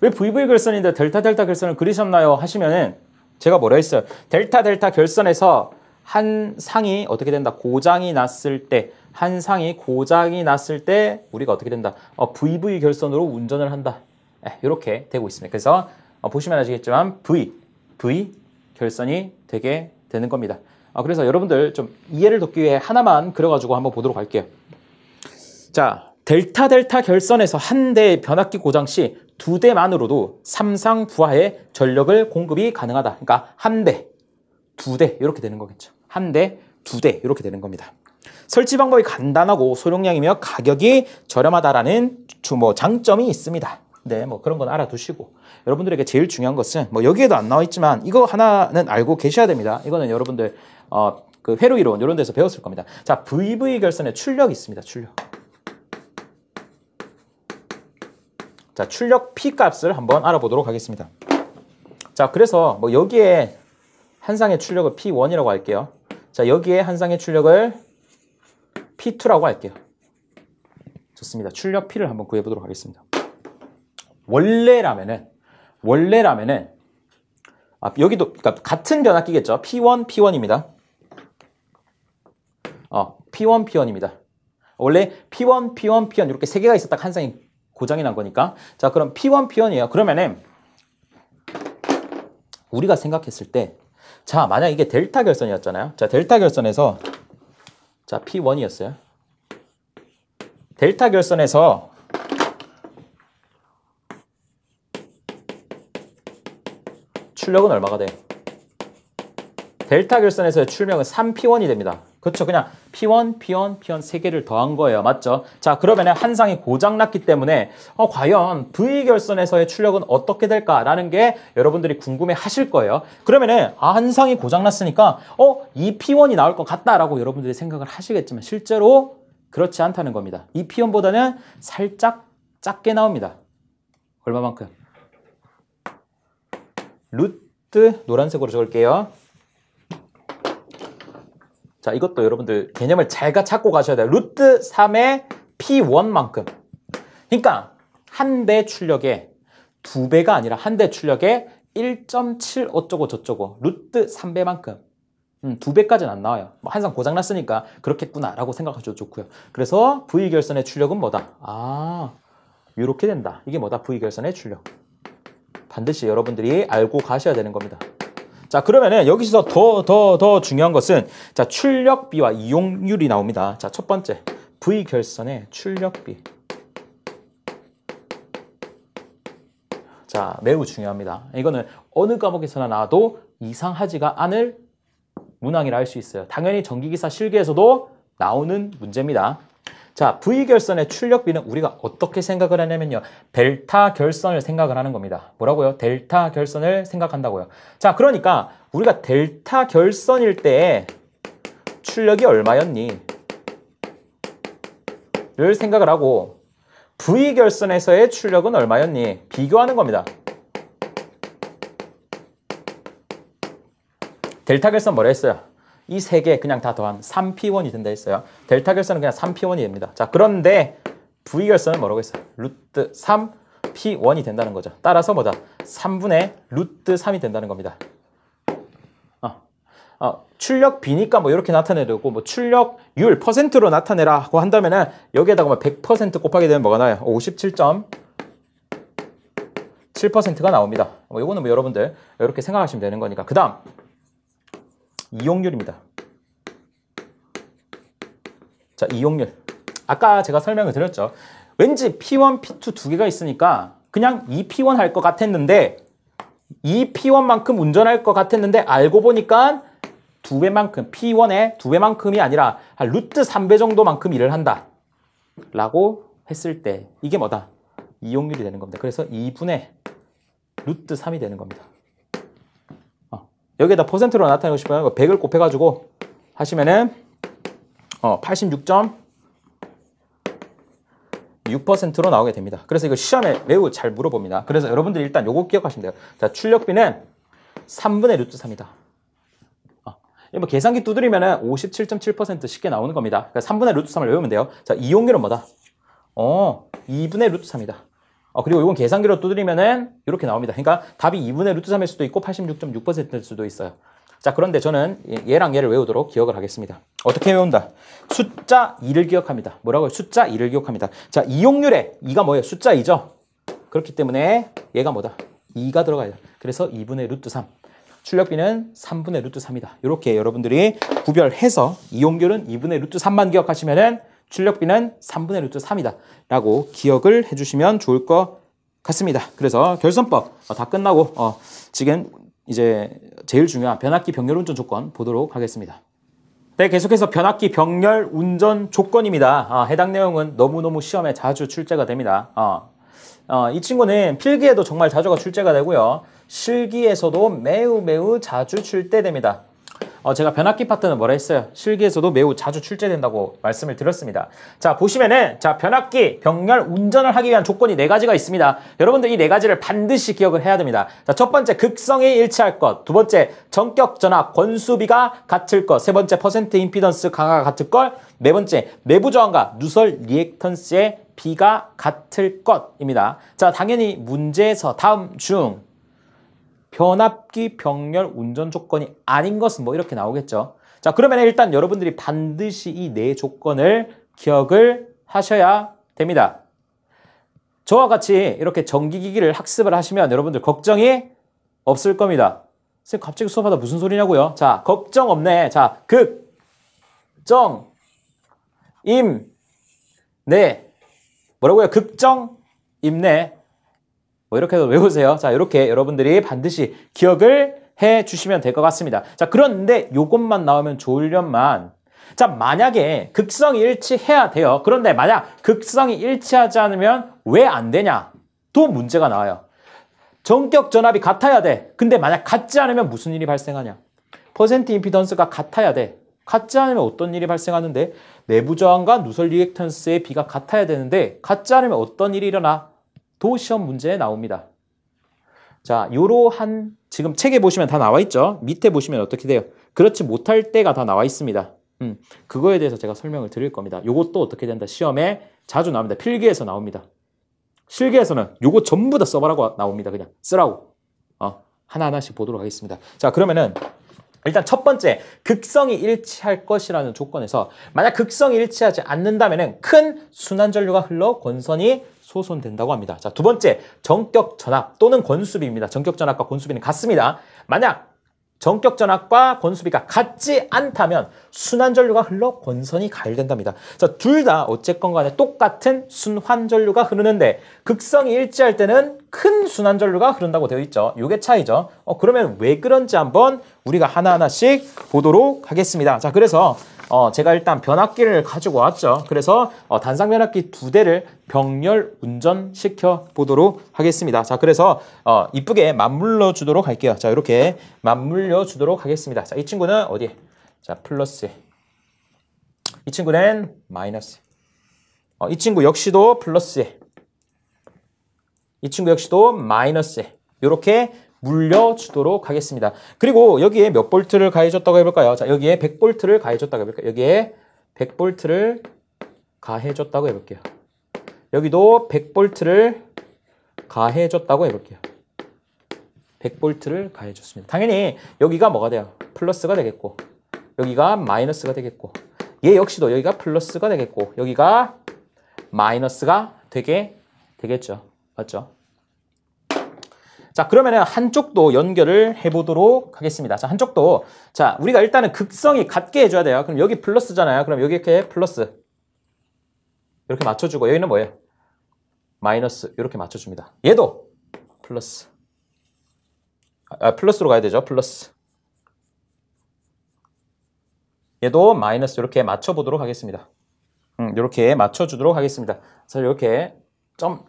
왜 VV 결선인데 델타 결선을 그리셨나요? 하시면은 제가 뭐라 했어요? 델타 결선에서 한 상이 어떻게 된다? 고장이 났을 때 우리가 어떻게 된다? VV 결선으로 운전을 한다. 이렇게 되고 있습니다. 그래서 보시면 아시겠지만 V 결선이 되게 되는 겁니다. 그래서 여러분들 좀 이해를 돕기 위해 하나만 그려가지고 한번 보도록 할게요. 자, 델타 결선에서 한 대의 변압기 고장 시 두 대만으로도 삼상 부하의 전력을 공급이 가능하다. 그러니까 한 대, 두 대 이렇게 되는 거겠죠. 한 대, 두 대 이렇게 되는 겁니다. 설치 방법이 간단하고 소용량이며 가격이 저렴하다라는 장점이 있습니다. 네, 그런 건 알아두시고 여러분들에게 제일 중요한 것은 여기에도 안 나와 있지만 이거 하나는 알고 계셔야 됩니다. 이거는 여러분들 그 회로 이론 이런 데서 배웠을 겁니다. 자, VV 결선에 출력이 있습니다. 출력. 자, 출력 P 값을 한번 알아보도록 하겠습니다. 자, 그래서 여기에 한 상의 출력을 P1이라고 할게요. 자, 여기에 한 상의 출력을 P2라고 할게요. 좋습니다. 출력 P를 한번 구해보도록 하겠습니다. 원래라면은 여기도 그러니까 같은 변압기겠죠. P1입니다. P1입니다. 원래 P1 이렇게 세 개가 있었다가 한 상이 고장이 난 거니까. 자, 그럼 P1이에요. 그러면은 우리가 생각했을 때, 자, 만약 이게 델타 결선이었잖아요. 자, 델타 결선에서 자, P1이었어요. 델타 결선에서 출력은 얼마가 돼요? 델타 결선에서의 출력은 3P1이 됩니다. 그렇죠. 그냥 P1 세 개를 더한 거예요. 맞죠? 자, 그러면 한 상이 고장났기 때문에 과연 V 결선에서의 출력은 어떻게 될까라는 게 여러분들이 궁금해 하실 거예요. 그러면은 한 상이 고장났으니까 이 P1이 나올 것 같다라고 여러분들이 생각을 하시겠지만 실제로 그렇지 않다는 겁니다. 이 P1보다는 살짝 작게 나옵니다. 얼마만큼? 루트 노란색으로 적을게요. 자, 이것도 여러분들 개념을 잘 찾고 가셔야 돼요. 루트 3의 P1만큼. 그러니까 한 대 출력에 두 배가 아니라 한 대 출력에 1.7 어쩌고 저쩌고 루트 3배만큼. 두 배까지는 안 나와요. 항상 고장났으니까 그렇겠구나라고 생각하셔도 좋고요. 그래서 V 결선의 출력은 뭐다? 이렇게 된다. 이게 뭐다? V 결선의 출력. 반드시 여러분들이 알고 가셔야 되는 겁니다. 자, 그러면은 여기서 더 중요한 것은 자, 출력비와 이용률이 나옵니다. 자, 첫 번째 V 결선의 출력비. 자, 매우 중요합니다. 이거는 어느 과목에서나 나와도 이상하지가 않을 문항이라 할 수 있어요. 당연히 전기기사 실기에서도 나오는 문제입니다. 자, V 결선의 출력비는 우리가 어떻게 생각을 하냐면요. 델타 결선을 생각을 하는 겁니다. 뭐라고요? 델타 결선을 생각한다고요. 자, 그러니까 우리가 델타 결선일 때 출력이 얼마였니? 를 생각을 하고 V결선에서의 출력은 얼마였니? 비교하는 겁니다. 델타 결선 뭐라 했어요? 이 세 개 그냥 다 더한 3P1이 된다 했어요. 델타 결선은 그냥 3P1이 됩니다. 자, 그런데 V결선은 뭐라고 했어요? 루트 3P1이 된다는 거죠. 따라서 뭐다? 3분의 루트 3이 된다는 겁니다. 출력 B니까 뭐 이렇게 나타내려고 뭐 출력률 퍼센트로 나타내라고 한다면은 여기에다가 뭐 100% 곱하게 되면 뭐가 나와요? 57.7%가 나옵니다. 이거는 뭐 여러분들 이렇게 생각하시면 되는 거니까. 그 다음 이용률입니다. 자, 이용률. 아까 제가 설명을 드렸죠. 왠지 P1, P2 두 개가 있으니까 그냥 2P1 할 것 같았는데 2P1만큼 운전할 것 같았는데 알고 보니까 두 배만큼, P1의 두 배만큼이 아니라 한 루트 3배 정도만큼 일을 한다 라고 했을 때 이게 뭐다? 이용률이 되는 겁니다. 그래서 2분의 루트 3이 되는 겁니다. 여기에다 퍼센트로 나타내고 싶으면 100을 곱해가지고 하시면은 86.6%로 나오게 됩니다. 그래서 이거 시험에 매우 잘 물어봅니다. 그래서 여러분들이 일단 요거 기억하시면 돼요. 자, 출력비는 3분의 루트 3이다. 뭐 계산기 두드리면은 57.7% 쉽게 나오는 겁니다. 그러니까 3분의 루트 3을 외우면 돼요. 자, 이용률은 뭐다? 2분의 루트 3이다. 그리고 이건 계산기로 두드리면은 이렇게 나옵니다. 그러니까 답이 2분의 루트 3일 수도 있고 86.6%일 수도 있어요. 자, 그런데 저는 얘랑 얘를 외우도록 기억을 하겠습니다. 어떻게 외운다? 숫자 2를 기억합니다. 뭐라고요? 숫자 2를 기억합니다. 자, 이용률에 2가 뭐예요? 숫자 2죠? 그렇기 때문에 얘가 뭐다? 2가 들어가요. 그래서 2분의 루트 3. 출력비는 3분의 루트 3이다. 이렇게 여러분들이 구별해서 이용률은 2분의 루트 3만 기억하시면은 출력비는 3분의 루트 3이다 라고 기억을 해주시면 좋을 것 같습니다. 그래서 결선법 다 끝나고 지금 이제 제일 중요한 변압기 병렬 운전 조건 보도록 하겠습니다. 네, 계속해서 변압기 병렬 운전 조건입니다. 해당 내용은 너무너무 시험에 자주 출제가 됩니다. 이 친구는 필기에도 정말 자주가 출제가 되고요. 실기에서도 매우 자주 출제됩니다. 제가 변압기 파트는 뭐라 했어요? 실기에서도 매우 자주 출제된다고 말씀을 드렸습니다. 자, 보시면은 자, 변압기 병렬 운전을 하기 위한 조건이 4가지가 있습니다. 여러분들 이 4가지를 반드시 기억을 해야 됩니다. 자, 첫 번째 극성이 일치할 것, 두 번째 전격 전압 권수비가 같을 것, 세 번째 퍼센트 임피던스 강화가 같을 것, 네 번째 내부 저항과 누설 리액턴스의 비가 같을 것입니다. 자, 당연히 문제에서 다음 중 변압기 병렬 운전 조건이 아닌 것은 뭐 이렇게 나오겠죠. 자, 그러면 일단 여러분들이 반드시 이 4조건을 기억을 하셔야 됩니다. 저와 같이 이렇게 전기기기를 학습을 하시면 여러분들 걱정이 없을 겁니다. 선생님 갑자기 수업하다 무슨 소리냐고요? 자, 걱정 없네. 자, 극, 정, 임, 내. 뭐라고요? 극정, 임내. 뭐 이렇게 해서 외우세요. 자, 이렇게 여러분들이 반드시 기억을 해 주시면 될 것 같습니다. 자, 그런데 요것만 나오면 좋으련만. 자, 만약에 극성이 일치해야 돼요. 그런데 만약 극성이 일치하지 않으면 왜 안 되냐? 또 문제가 나와요. 전격 전압이 같아야 돼. 근데 만약 같지 않으면 무슨 일이 발생하냐? 퍼센트 임피던스가 같아야 돼. 같지 않으면 어떤 일이 발생하는데? 내부 저항과 누설 리액턴스의 비가 같아야 되는데 같지 않으면 어떤 일이 일어나? 도 시험 문제에 나옵니다. 자, 요러한 지금 책에 보시면 다 나와 있죠? 밑에 보시면 어떻게 돼요? 그렇지 못할 때가 다 나와 있습니다. 그거에 대해서 제가 설명을 드릴 겁니다. 요것도 어떻게 된다? 시험에 자주 나옵니다. 필기에서 나옵니다. 실기에서는 요거 전부 다 써보라고 나옵니다. 그냥 쓰라고. 하나하나씩 보도록 하겠습니다. 자, 그러면은 일단 첫 번째, 극성이 일치할 것이라는 조건에서 만약 극성이 일치하지 않는다면은 큰 순환전류가 흘러 권선이 소손된다고 합니다. 자, 두 번째, 전격 전압 또는 권수비입니다. 전격 전압과 권수비는 같습니다. 만약 전격 전압과 권수비가 같지 않다면 순환전류가 흘러 권선이 가열된답니다. 자, 둘 다 어쨌건 간에 똑같은 순환전류가 흐르는데 극성이 일치할 때는 큰 순환전류가 흐른다고 되어 있죠. 이게 차이죠. 그러면 왜 그런지 한번 우리가 하나하나씩 보도록 하겠습니다. 자, 그래서 제가 일단 변압기를 가지고 왔죠. 그래서 단상 변압기 2대를 병렬 운전시켜 보도록 하겠습니다. 자, 그래서 이쁘게 맞물려 주도록 할게요. 자, 이렇게 맞물려 주도록 하겠습니다. 자, 이 친구는 어디에? 자, 플러스. 이 친구는 마이너스. 이 친구 역시도 플러스에. 이 친구 역시도 마이너스에 이렇게 물려주도록 하겠습니다. 그리고 여기에 몇 볼트를 가해줬다고 해볼까요? 자, 여기에 100볼트를 가해줬다고 해볼까요? 여기에 100볼트를 가해줬다고 해볼게요. 여기도 100볼트를 가해줬다고 해볼게요. 100볼트를 가해줬습니다. 당연히 여기가 뭐가 돼요? 플러스가 되겠고 여기가 마이너스가 되겠고 얘 역시도 여기가 플러스가 되겠고 여기가 마이너스가 되겠죠. 맞죠? 자, 그러면은 한쪽도 연결을 해보도록 하겠습니다. 자, 한쪽도 자, 우리가 일단은 극성이 같게 해줘야 돼요. 그럼 여기 플러스잖아요. 그럼 여기 이렇게 플러스 이렇게 맞춰주고 여기는 뭐예요? 마이너스 이렇게 맞춰줍니다. 얘도 플러스 플러스로 가야 되죠. 플러스 얘도 마이너스 이렇게 맞춰보도록 하겠습니다. 이렇게 맞춰주도록 하겠습니다. 그래서 이렇게 점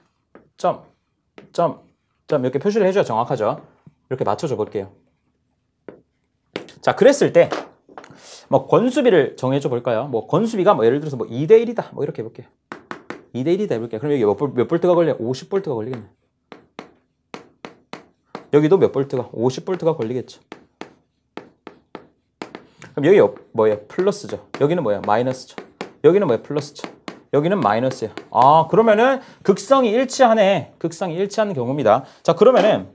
이렇게 표시를 해줘야 정확하죠. 이렇게 맞춰줘 볼게요. 자, 그랬을 때 뭐 권수비를 정해줘 볼까요? 뭐 권수비가 뭐 예를 들어서 뭐 2대1이다 뭐 이렇게 해볼게요. 2대1이다 해볼게요. 그럼 여기 몇 볼트가 걸려? 50볼트가 걸리겠네. 여기도 몇 볼트가? 50볼트가 걸리겠죠. 그럼 여기 뭐예요? 플러스죠. 여기는 뭐예요? 마이너스죠. 여기는 뭐예요? 플러스죠. 여기는 마이너스예요. 아, 그러면은 극성이 일치하네. 극성이 일치하는 경우입니다. 자, 그러면은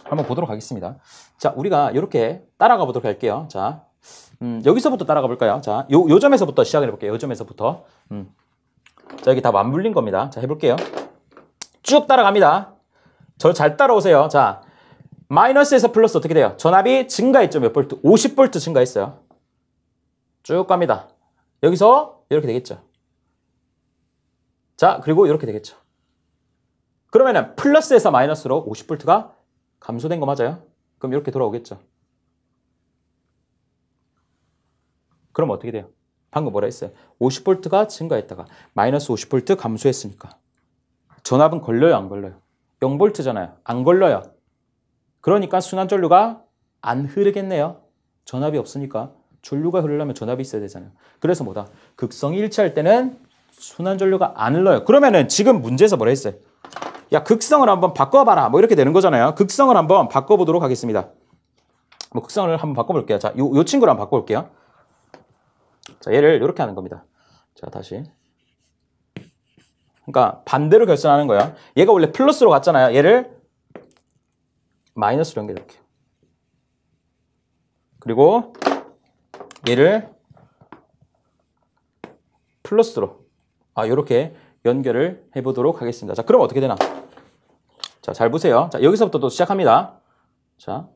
한번 보도록 하겠습니다. 자, 우리가 이렇게 따라가 보도록 할게요. 자, 여기서부터 따라가 볼까요? 자, 요 점에서부터 시작을 해볼게요. 요 점에서부터. 자, 여기 다 맞물린 겁니다. 자, 해볼게요. 쭉 따라갑니다. 저 잘 따라오세요. 자, 마이너스에서 플러스 어떻게 돼요? 전압이 증가했죠. 몇 볼트? 50볼트 증가했어요. 쭉 갑니다. 여기서 이렇게 되겠죠. 자, 그리고 이렇게 되겠죠. 그러면은 플러스에서 마이너스로 50볼트가 감소된 거 맞아요? 그럼 이렇게 돌아오겠죠. 그럼 어떻게 돼요? 방금 뭐라 했어요? 50볼트가 증가했다가 마이너스 50볼트 감소했으니까 전압은 걸려요, 안 걸려요? 0볼트잖아요. 안 걸려요. 그러니까 순환전류가 안 흐르겠네요. 전압이 없으니까. 전류가 흐르려면 전압이 있어야 되잖아요. 그래서 뭐다? 극성이 일치할 때는 순환전류가 안 흘러요. 그러면은 지금 문제에서 뭐라 했어요? 야, 극성을 한번 바꿔봐라. 뭐 이렇게 되는 거잖아요. 극성을 한번 바꿔보도록 하겠습니다. 뭐 극성을 한번 바꿔볼게요. 자, 요 친구를 한번 바꿔볼게요. 자, 얘를 이렇게 하는 겁니다. 자, 다시. 그러니까 반대로 결선하는 거예요. 얘가 원래 플러스로 갔잖아요. 얘를 마이너스로 연결할게요. 그리고 얘를 플러스로 이렇게 연결을 해보도록 하겠습니다. 자, 그럼 어떻게 되나? 자, 잘 보세요. 자, 여기서부터 또 시작합니다. 자,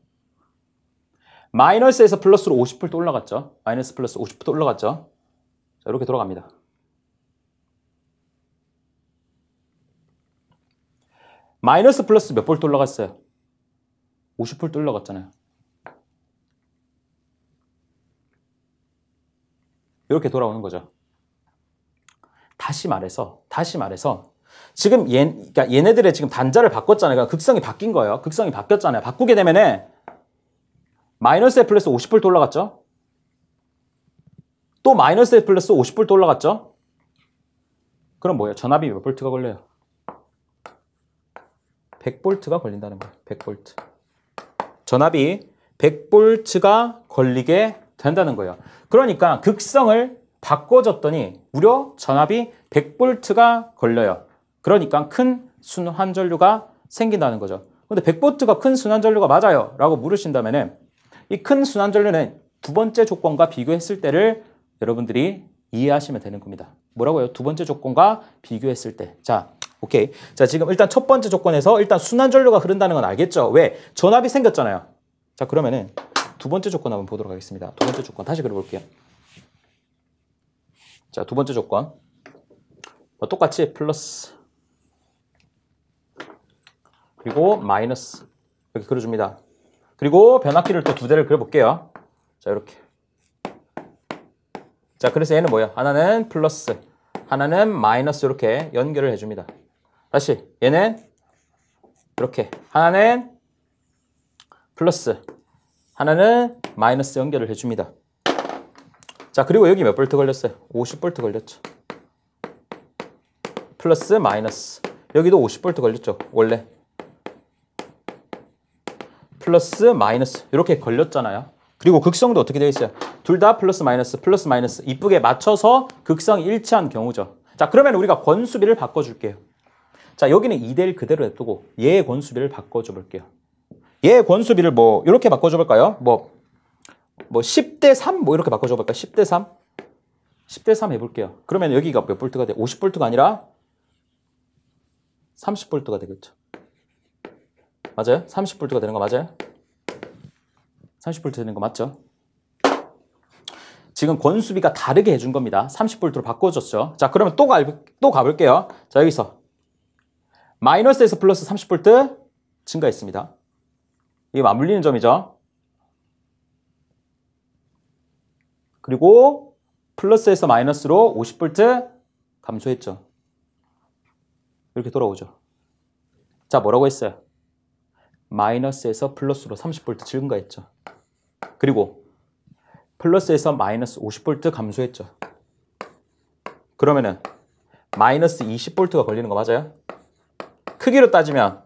마이너스에서 플러스로 50볼트 올라갔죠. 마이너스 플러스 50볼트 올라갔죠. 자, 이렇게 돌아갑니다. 마이너스 플러스 몇 볼트 올라갔어요? 50볼트 올라갔잖아요. 이렇게 돌아오는 거죠. 다시 말해서 지금 그러니까 얘네들의 지금 단자를 바꿨잖아요. 그러니까 극성이 바뀐 거예요. 극성이 바뀌었잖아요. 바꾸게 되면은 마이너스에 플러스 50볼트 올라갔죠. 또 마이너스에 플러스 50볼트 올라갔죠. 그럼 뭐예요? 전압이 몇 볼트가 걸려요? 100볼트가 걸린다는 거예요. 100볼트. 전압이 100볼트가 걸리게 된다는 거예요. 그러니까 극성을 바꿔줬더니 무려 전압이 100볼트가 걸려요. 그러니까 큰 순환전류가 생긴다는 거죠. 근데 100볼트가 큰 순환전류가 맞아요? 라고 물으신다면 이 큰 순환전류는 두 번째 조건과 비교했을 때를 여러분들이 이해하시면 되는 겁니다. 뭐라고요? 두 번째 조건과 비교했을 때. 자, 오케이. 자, 지금 일단 첫 번째 조건에서 일단 순환전류가 흐른다는 건 알겠죠? 왜? 전압이 생겼잖아요. 자, 그러면은 두 번째 조건 한번 보도록 하겠습니다. 두 번째 조건 다시 그려볼게요. 자, 두 번째 조건. 똑같이 플러스 그리고 마이너스 이렇게 그려줍니다. 그리고 변압기를 또 두 대를 그려볼게요. 자, 이렇게. 자, 그래서 얘는 뭐예요? 하나는 플러스, 하나는 마이너스 이렇게 연결을 해줍니다. 다시 얘는 이렇게 하나는 플러스, 하나는 마이너스 연결을 해줍니다. 자, 그리고 여기 몇 볼트 걸렸어요? 50볼트 걸렸죠. 플러스, 마이너스. 여기도 50V 걸렸죠. 원래. 플러스 마이너스 이렇게 걸렸잖아요. 그리고 극성도 어떻게 되어 있어요? 둘 다 플러스 마이너스 이쁘게 맞춰서 극성이 일치한 경우죠. 자, 그러면 우리가 권수비를 바꿔줄게요. 자, 여기는 2대1 그대로 냅두고 얘의 권수비를 바꿔줘 볼게요. 얘의 권수비를 뭐 이렇게 바꿔줘 볼까요? 뭐 10대3 뭐 이렇게 바꿔줘 볼까요? 10대3? 10대3 해볼게요. 그러면 여기가 몇 볼트가 돼? 50볼트가 아니라 30볼트가 되겠죠. 맞아요? 30볼트가 되는 거 맞아요? 30볼트 되는 거 맞죠? 지금 권수비가 다르게 해준 겁니다. 30볼트로 바꿔줬죠. 자, 그러면 또 가볼게요. 자, 여기서 마이너스에서 플러스 30볼트 증가했습니다. 이게 맞물리는 점이죠. 그리고 플러스에서 마이너스로 50볼트 감소했죠. 이렇게 돌아오죠. 자, 뭐라고 했어요? 마이너스에서 플러스로 30볼트 증가했죠. 그리고 플러스에서 마이너스 50볼트 감소했죠. 그러면은 마이너스 20볼트가 걸리는 거 맞아요? 크기로 따지면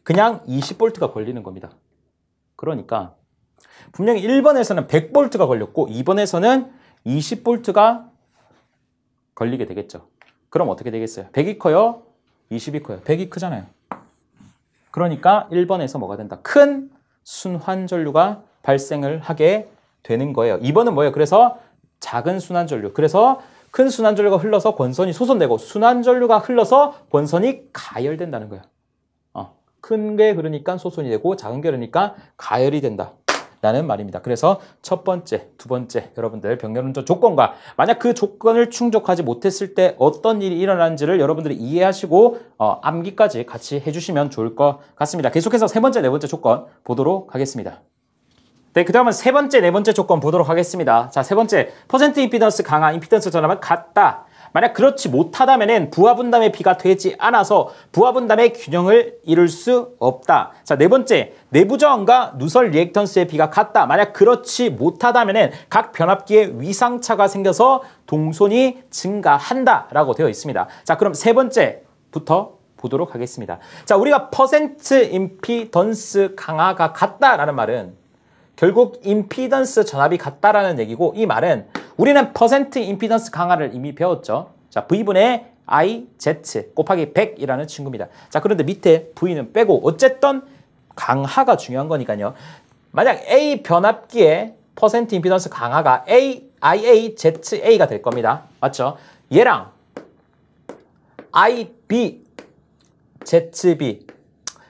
그냥 20볼트가 걸리는 겁니다. 그러니까 분명히 1번에서는 100볼트가 걸렸고 2번에서는 20볼트가 걸리게 되겠죠. 그럼 어떻게 되겠어요? 100이 커요? 20이 커요? 100이 크잖아요. 그러니까 1번에서 뭐가 된다? 큰 순환전류가 발생을 하게 되는 거예요. 2번은 뭐예요? 그래서 작은 순환전류. 그래서 큰 순환전류가 흘러서 권선이 소선되고 순환전류가 흘러서 권선이 가열된다는 거예요. 큰 게 그러니까 소선이 되고 작은 게 그러니까 가열이 된다. 라는 말입니다. 그래서 첫 번째, 두 번째 여러분들 병렬운전 조건과 만약 그 조건을 충족하지 못했을 때 어떤 일이 일어나는지를 여러분들이 이해하시고 암기까지 같이 해주시면 좋을 것 같습니다. 계속해서 세 번째, 네 번째 조건 보도록 하겠습니다. 네, 그 다음은 세 번째, 네 번째 조건 보도록 하겠습니다. 자, 세 번째, 퍼센트 임피던스 강하, 임피던스 전압은 같다. 만약 그렇지 못하다면은 부하분담의 비가 되지 않아서 부하분담의 균형을 이룰 수 없다. 자, 네 번째, 내부 저항과 누설 리액턴스의 비가 같다. 만약 그렇지 못하다면은 각 변압기에 위상차가 생겨서 동손이 증가한다라고 되어 있습니다. 자, 그럼 세 번째부터 보도록 하겠습니다. 자, 우리가 퍼센트 임피던스 강하가 같다라는 말은 결국 임피던스 전압이 같다라는 얘기고 이 말은 우리는 퍼센트 임피던스 강하를 이미 배웠죠. 자, V분의 IZ 곱하기 100이라는 친구입니다. 자, 그런데 밑에 V는 빼고 어쨌든 강하가 중요한 거니까요. 만약 A 변압기의 퍼센트 임피던스 강하가 IAZA가 될 겁니다. 맞죠? 얘랑 IB, ZB.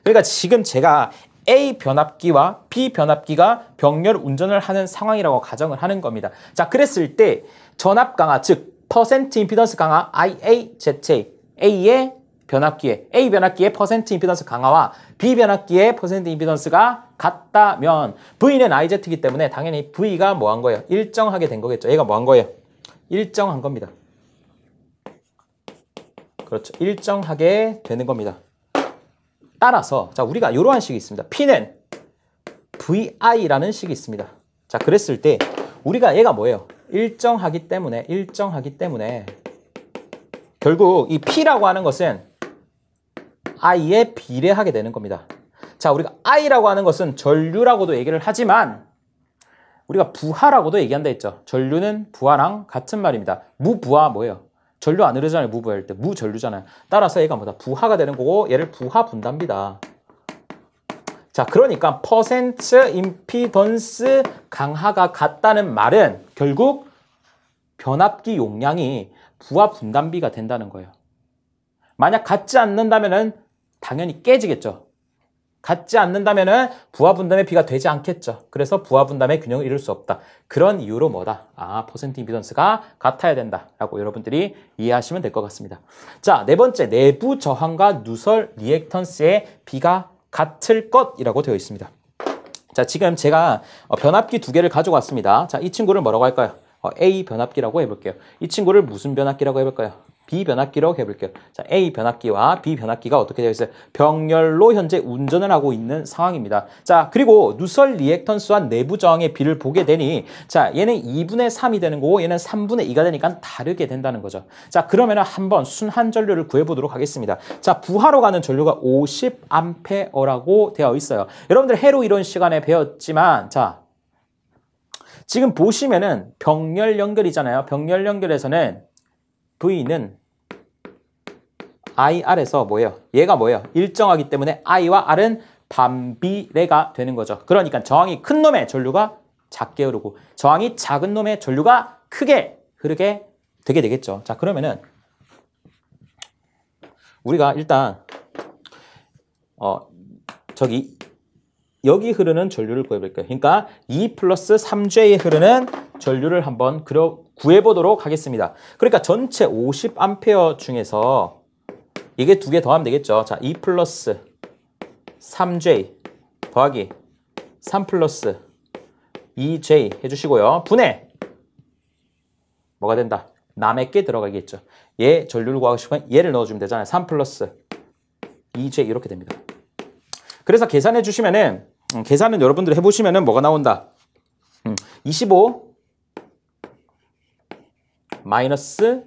그러니까 지금 제가 A 변압기와 B 변압기가 병렬 운전을 하는 상황이라고 가정을 하는 겁니다. 자, 그랬을 때 전압 강하, 즉 퍼센트 임피던스 강하 IAZA, A 변압기의 퍼센트 임피던스 강하와 B 변압기의 퍼센트 임피던스가 같다면 V는 IZ이기 때문에 당연히 V가 뭐 한 거예요? 일정하게 된 거겠죠. 얘가 뭐 한 거예요? 일정한 겁니다. 그렇죠. 일정하게 되는 겁니다. 따라서 자, 우리가 이러한 식이 있습니다. P는 VI라는 식이 있습니다. 자, 그랬을 때 우리가 얘가 뭐예요? 일정하기 때문에 결국 이 P라고 하는 것은 I에 비례하게 되는 겁니다. 자, 우리가 I라고 하는 것은 전류라고도 얘기를 하지만 우리가 부하라고도 얘기한다 했죠. 전류는 부하랑 같은 말입니다. 무부하 뭐예요? 전류 안 흐르잖아요. 무부할 때. 무전류잖아요. 따라서 얘가 뭐다? 부하가 되는 거고 얘를 부하 분담비다. 자, 그러니까 퍼센트 임피던스 강하가 같다는 말은 결국 변압기 용량이 부하 분담비가 된다는 거예요. 만약 같지 않는다면은 당연히 깨지겠죠. 같지 않는다면은 부하 분담의 비가 되지 않겠죠. 그래서 부하 분담의 균형을 이룰 수 없다. 그런 이유로 뭐다? 퍼센트 임피던스가 같아야 된다라고 여러분들이 이해하시면 될 것 같습니다. 자, 네 번째, 내부 저항과 누설 리액턴스의 비가 같을 것이라고 되어 있습니다. 자, 지금 제가 변압기 두 개를 가지고 왔습니다. 자, 이 친구를 뭐라고 할까요? A 변압기라고 해볼게요. 이 친구를 무슨 변압기라고 해볼까요? B변압기로 해볼게요. 자, A변압기와 B변압기가 어떻게 되어 있어요? 병렬로 현재 운전을 하고 있는 상황입니다. 자, 그리고 누설 리액턴스와 내부 저항의 B를 보게 되니 자, 얘는 2분의 3이 되는 거고 얘는 3분의 2가 되니까 다르게 된다는 거죠. 자, 그러면 한번 순환 전류를 구해보도록 하겠습니다. 자, 부하로 가는 전류가 50A라고 되어 있어요. 여러분들 해로 이론 시간에 배웠지만 자, 지금 보시면은 병렬 연결이잖아요. 병렬 연결에서는 V는 IR에서 뭐예요? 얘가 뭐예요? 일정하기 때문에 I와 R은 반비례가 되는 거죠. 그러니까 저항이 큰 놈의 전류가 작게 흐르고 저항이 작은 놈의 전류가 크게 흐르게 되게 되겠죠. 자, 그러면은 우리가 일단 여기 흐르는 전류를 구해볼게요. 그러니까 2 플러스 3J에 흐르는 전류를 한번 구해보도록 하겠습니다. 그러니까 전체 50A 중에서 이게 두 개 더하면 되겠죠. 자, 2 플러스 3J 더하기 3 플러스 2J 해주시고요. 분해 뭐가 된다? 남의 게 들어가겠죠. 얘 전류를 구하고 싶으면 얘를 넣어주면 되잖아요. 3 플러스 2J 이렇게 됩니다. 그래서 계산해 주시면은 계산은 여러분들 해보시면은 뭐가 나온다? 25 마이너스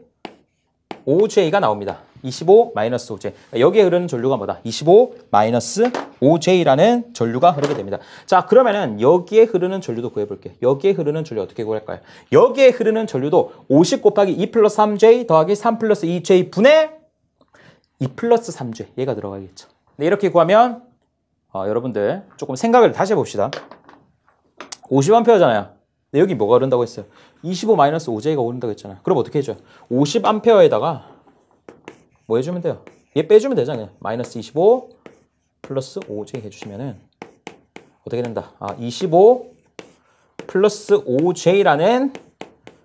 5J가 나옵니다. 25 마이너스 5J. 여기에 흐르는 전류가 뭐다? 25 마이너스 5J라는 전류가 흐르게 됩니다. 자, 그러면은 여기에 흐르는 전류도 구해볼게요. 여기에 흐르는 전류 어떻게 구할까요? 여기에 흐르는 전류도 50 곱하기 2 플러스 3J 더하기 3 플러스 2J 분의 2 플러스 3J. 얘가 들어가겠죠. 네, 이렇게 구하면 여러분들 조금 생각을 다시 해봅시다. 50A잖아요. 근데 여기 뭐가 흐른다고 했어요? 25 마이너스 5J가 오른다고 했잖아요. 그럼 어떻게 해줘요? 50A에다가 뭐 해주면 돼요? 얘 빼주면 되잖아요. 마이너스 25 플러스 5J 해주시면은 어떻게 된다? 25 플러스 5J라는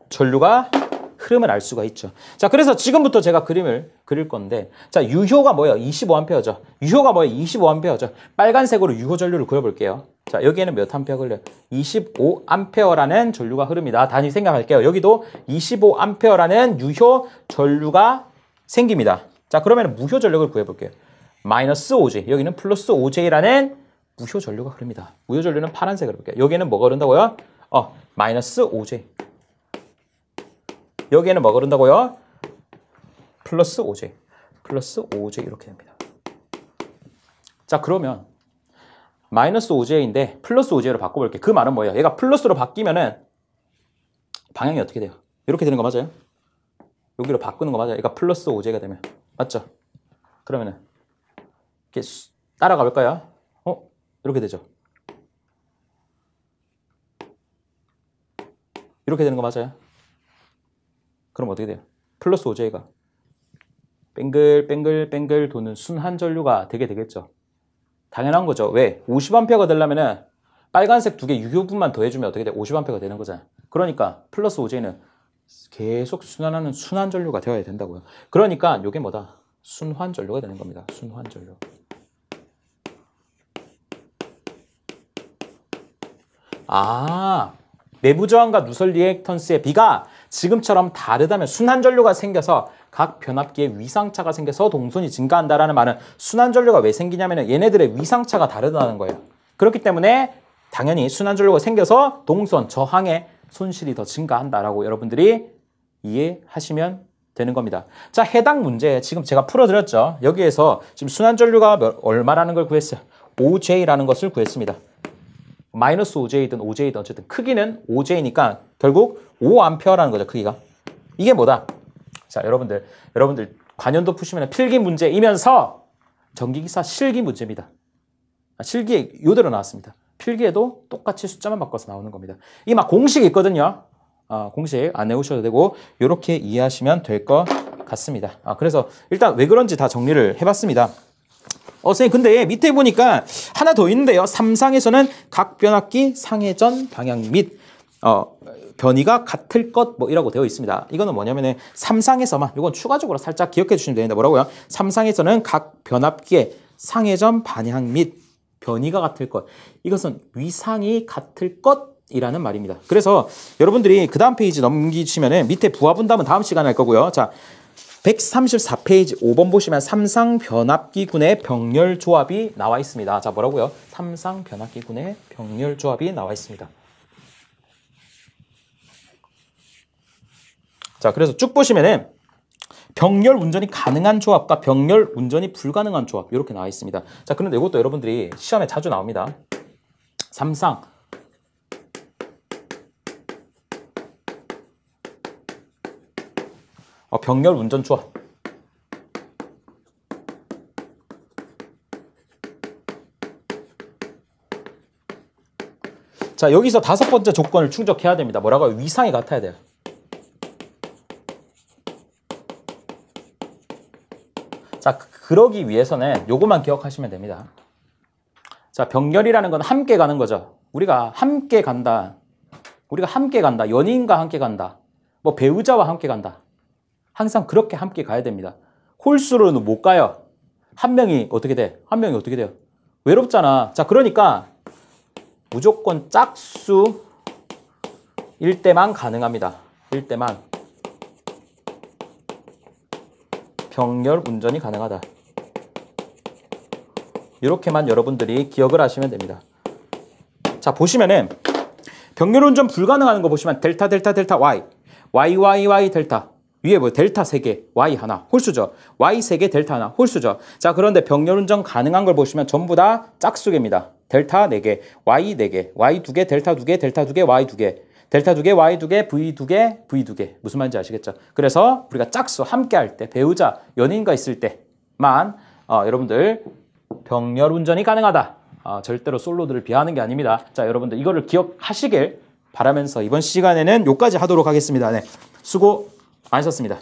전류가 흐름을 알 수가 있죠. 자, 그래서 지금부터 제가 그림을 그릴 건데 자, 유효가 뭐예요? 25A죠. 유효가 뭐예요? 25A죠. 빨간색으로 유효 전류를 그려볼게요. 자, 여기에는 몇 암페어 걸려요? 25A라는 전류가 흐릅니다. 다시 생각할게요. 여기도 25A라는 유효 전류가 생깁니다. 자, 그러면 무효 전력을 구해볼게요. 마이너스 5J, 여기는 플러스 5J라는 무효 전류가 흐릅니다. 무효 전류는 파란색으로 볼게요. 여기에는 뭐가 흐른다고요? 마이너스 5J. 여기에는 뭐가 흐른다고요? 플러스 5J. 플러스 5J 이렇게 됩니다. 자, 그러면 마이너스 5J인데 플러스 5J로 바꿔볼게요. 그 말은 뭐예요? 얘가 플러스로 바뀌면은 방향이 어떻게 돼요? 이렇게 되는 거 맞아요? 여기로 바꾸는 거 맞아요? 얘가 플러스 5J가 되면. 맞죠? 그러면은 이렇게 따라가 볼까요? 이렇게 되죠. 이렇게 되는 거 맞아요? 그럼 어떻게 돼요? 플러스 5J가 뱅글뱅글 도는 순환 전류가 되게 되겠죠. 당연한 거죠. 왜? 50A가 되려면은 빨간색 두 개 유효분만 더해주면 어떻게 돼? 50A가 되는 거잖아요. 그러니까 플러스 5J는 계속 순환하는 순환 전류가 되어야 된다고요. 그러니까 이게 뭐다? 순환 전류가 되는 겁니다. 순환 전류. 내부 저항과 누설 리액턴스의 B가 지금처럼 다르다면 순환 전류가 생겨서 각 변압기에 위상차가 생겨서 동선이 증가한다라는 말은 순환 전류가 왜 생기냐면 얘네들의 위상차가 다르다는 거예요. 그렇기 때문에 당연히 순환 전류가 생겨서 동선 저항의 손실이 더 증가한다라고 여러분들이 이해하시면 되는 겁니다. 자, 해당 문제 지금 제가 풀어드렸죠. 여기에서 지금 순환 전류가 얼마라는 걸 구했어요. 5J라는 것을 구했습니다. 마이너스 5J든 5J든 어쨌든 크기는 5J니까 결국 5A라는 거죠. 크기가. 이게 뭐다? 자, 여러분들 관연도 푸시면 필기 문제이면서 전기기사 실기 문제입니다. 실기에 이대로 나왔습니다. 필기에도 똑같이 숫자만 바꿔서 나오는 겁니다. 이게 막 공식이 있거든요. 공식 안 외우셔도 되고 이렇게 이해하시면 될 것 같습니다. 그래서 일단 왜 그런지 다 정리를 해봤습니다. 선생님 근데 밑에 보니까 하나 더 있는데요. 3상에서는 각 변압기 상회전 방향 및 변이가 같을 것 뭐 이라고 되어 있습니다. 이거는 뭐냐면은 3상에서만 이건 추가적으로 살짝 기억해 주시면 됩니다. 뭐라고요? 3상에서는 각 변압기의 상회전 방향 및 변이가 같을 것. 이것은 위상이 같을 것이라는 말입니다. 그래서 여러분들이 그 다음 페이지 넘기시면은 밑에 부하분담은 다음 시간에 할 거고요. 자, 134페이지 5번 보시면 삼상변압기군의 병렬조합이 나와 있습니다. 자, 뭐라고요? 삼상변압기군의 병렬조합이 나와 있습니다. 자, 그래서 쭉 보시면은 병렬 운전이 가능한 조합과 병렬 운전이 불가능한 조합 이렇게 나와 있습니다. 자, 그런데 이것도 여러분들이 시험에 자주 나옵니다. 삼상 병렬 운전 조합. 자, 여기서 5번째 조건을 충족해야 됩니다. 뭐라고요? 위상이 같아야 돼요. 자, 그러기 위해서는 요것만 기억하시면 됩니다. 자, 병렬이라는 건 함께 가는 거죠. 우리가 함께 간다. 연인과 함께 간다. 뭐 배우자와 함께 간다. 항상 그렇게 함께 가야 됩니다. 홀수로는 못 가요. 한 명이 어떻게 돼? 한 명이 어떻게 돼요? 외롭잖아. 자, 그러니까 무조건 짝수일 때만 가능합니다. 일 때만 병렬 운전이 가능하다. 이렇게만 여러분들이 기억을 하시면 됩니다. 자, 보시면은 병렬 운전 불가능한 거 보시면 델타 Y, Y 델타. 위에 뭐 델타 3개, Y 하나, 홀수죠. Y 3개, 델타 하나, 홀수죠. 자, 그런데 병렬 운전 가능한 걸 보시면 전부 다 짝수개입니다. 델타 4개, Y 4개, Y 2개, 델타 2개, 델타 2개, Y 2개, 델타 2개, Y 2개, V 2개, V 2개. 무슨 말인지 아시겠죠? 그래서 우리가 짝수 함께 할 때, 배우자, 연인과 있을 때만 여러분들 병렬 운전이 가능하다. 절대로 솔로들을 비하하는 게 아닙니다. 자, 여러분들 이거를 기억하시길 바라면서 이번 시간에는 여기까지 하도록 하겠습니다. 네, 수고 많으셨습니다.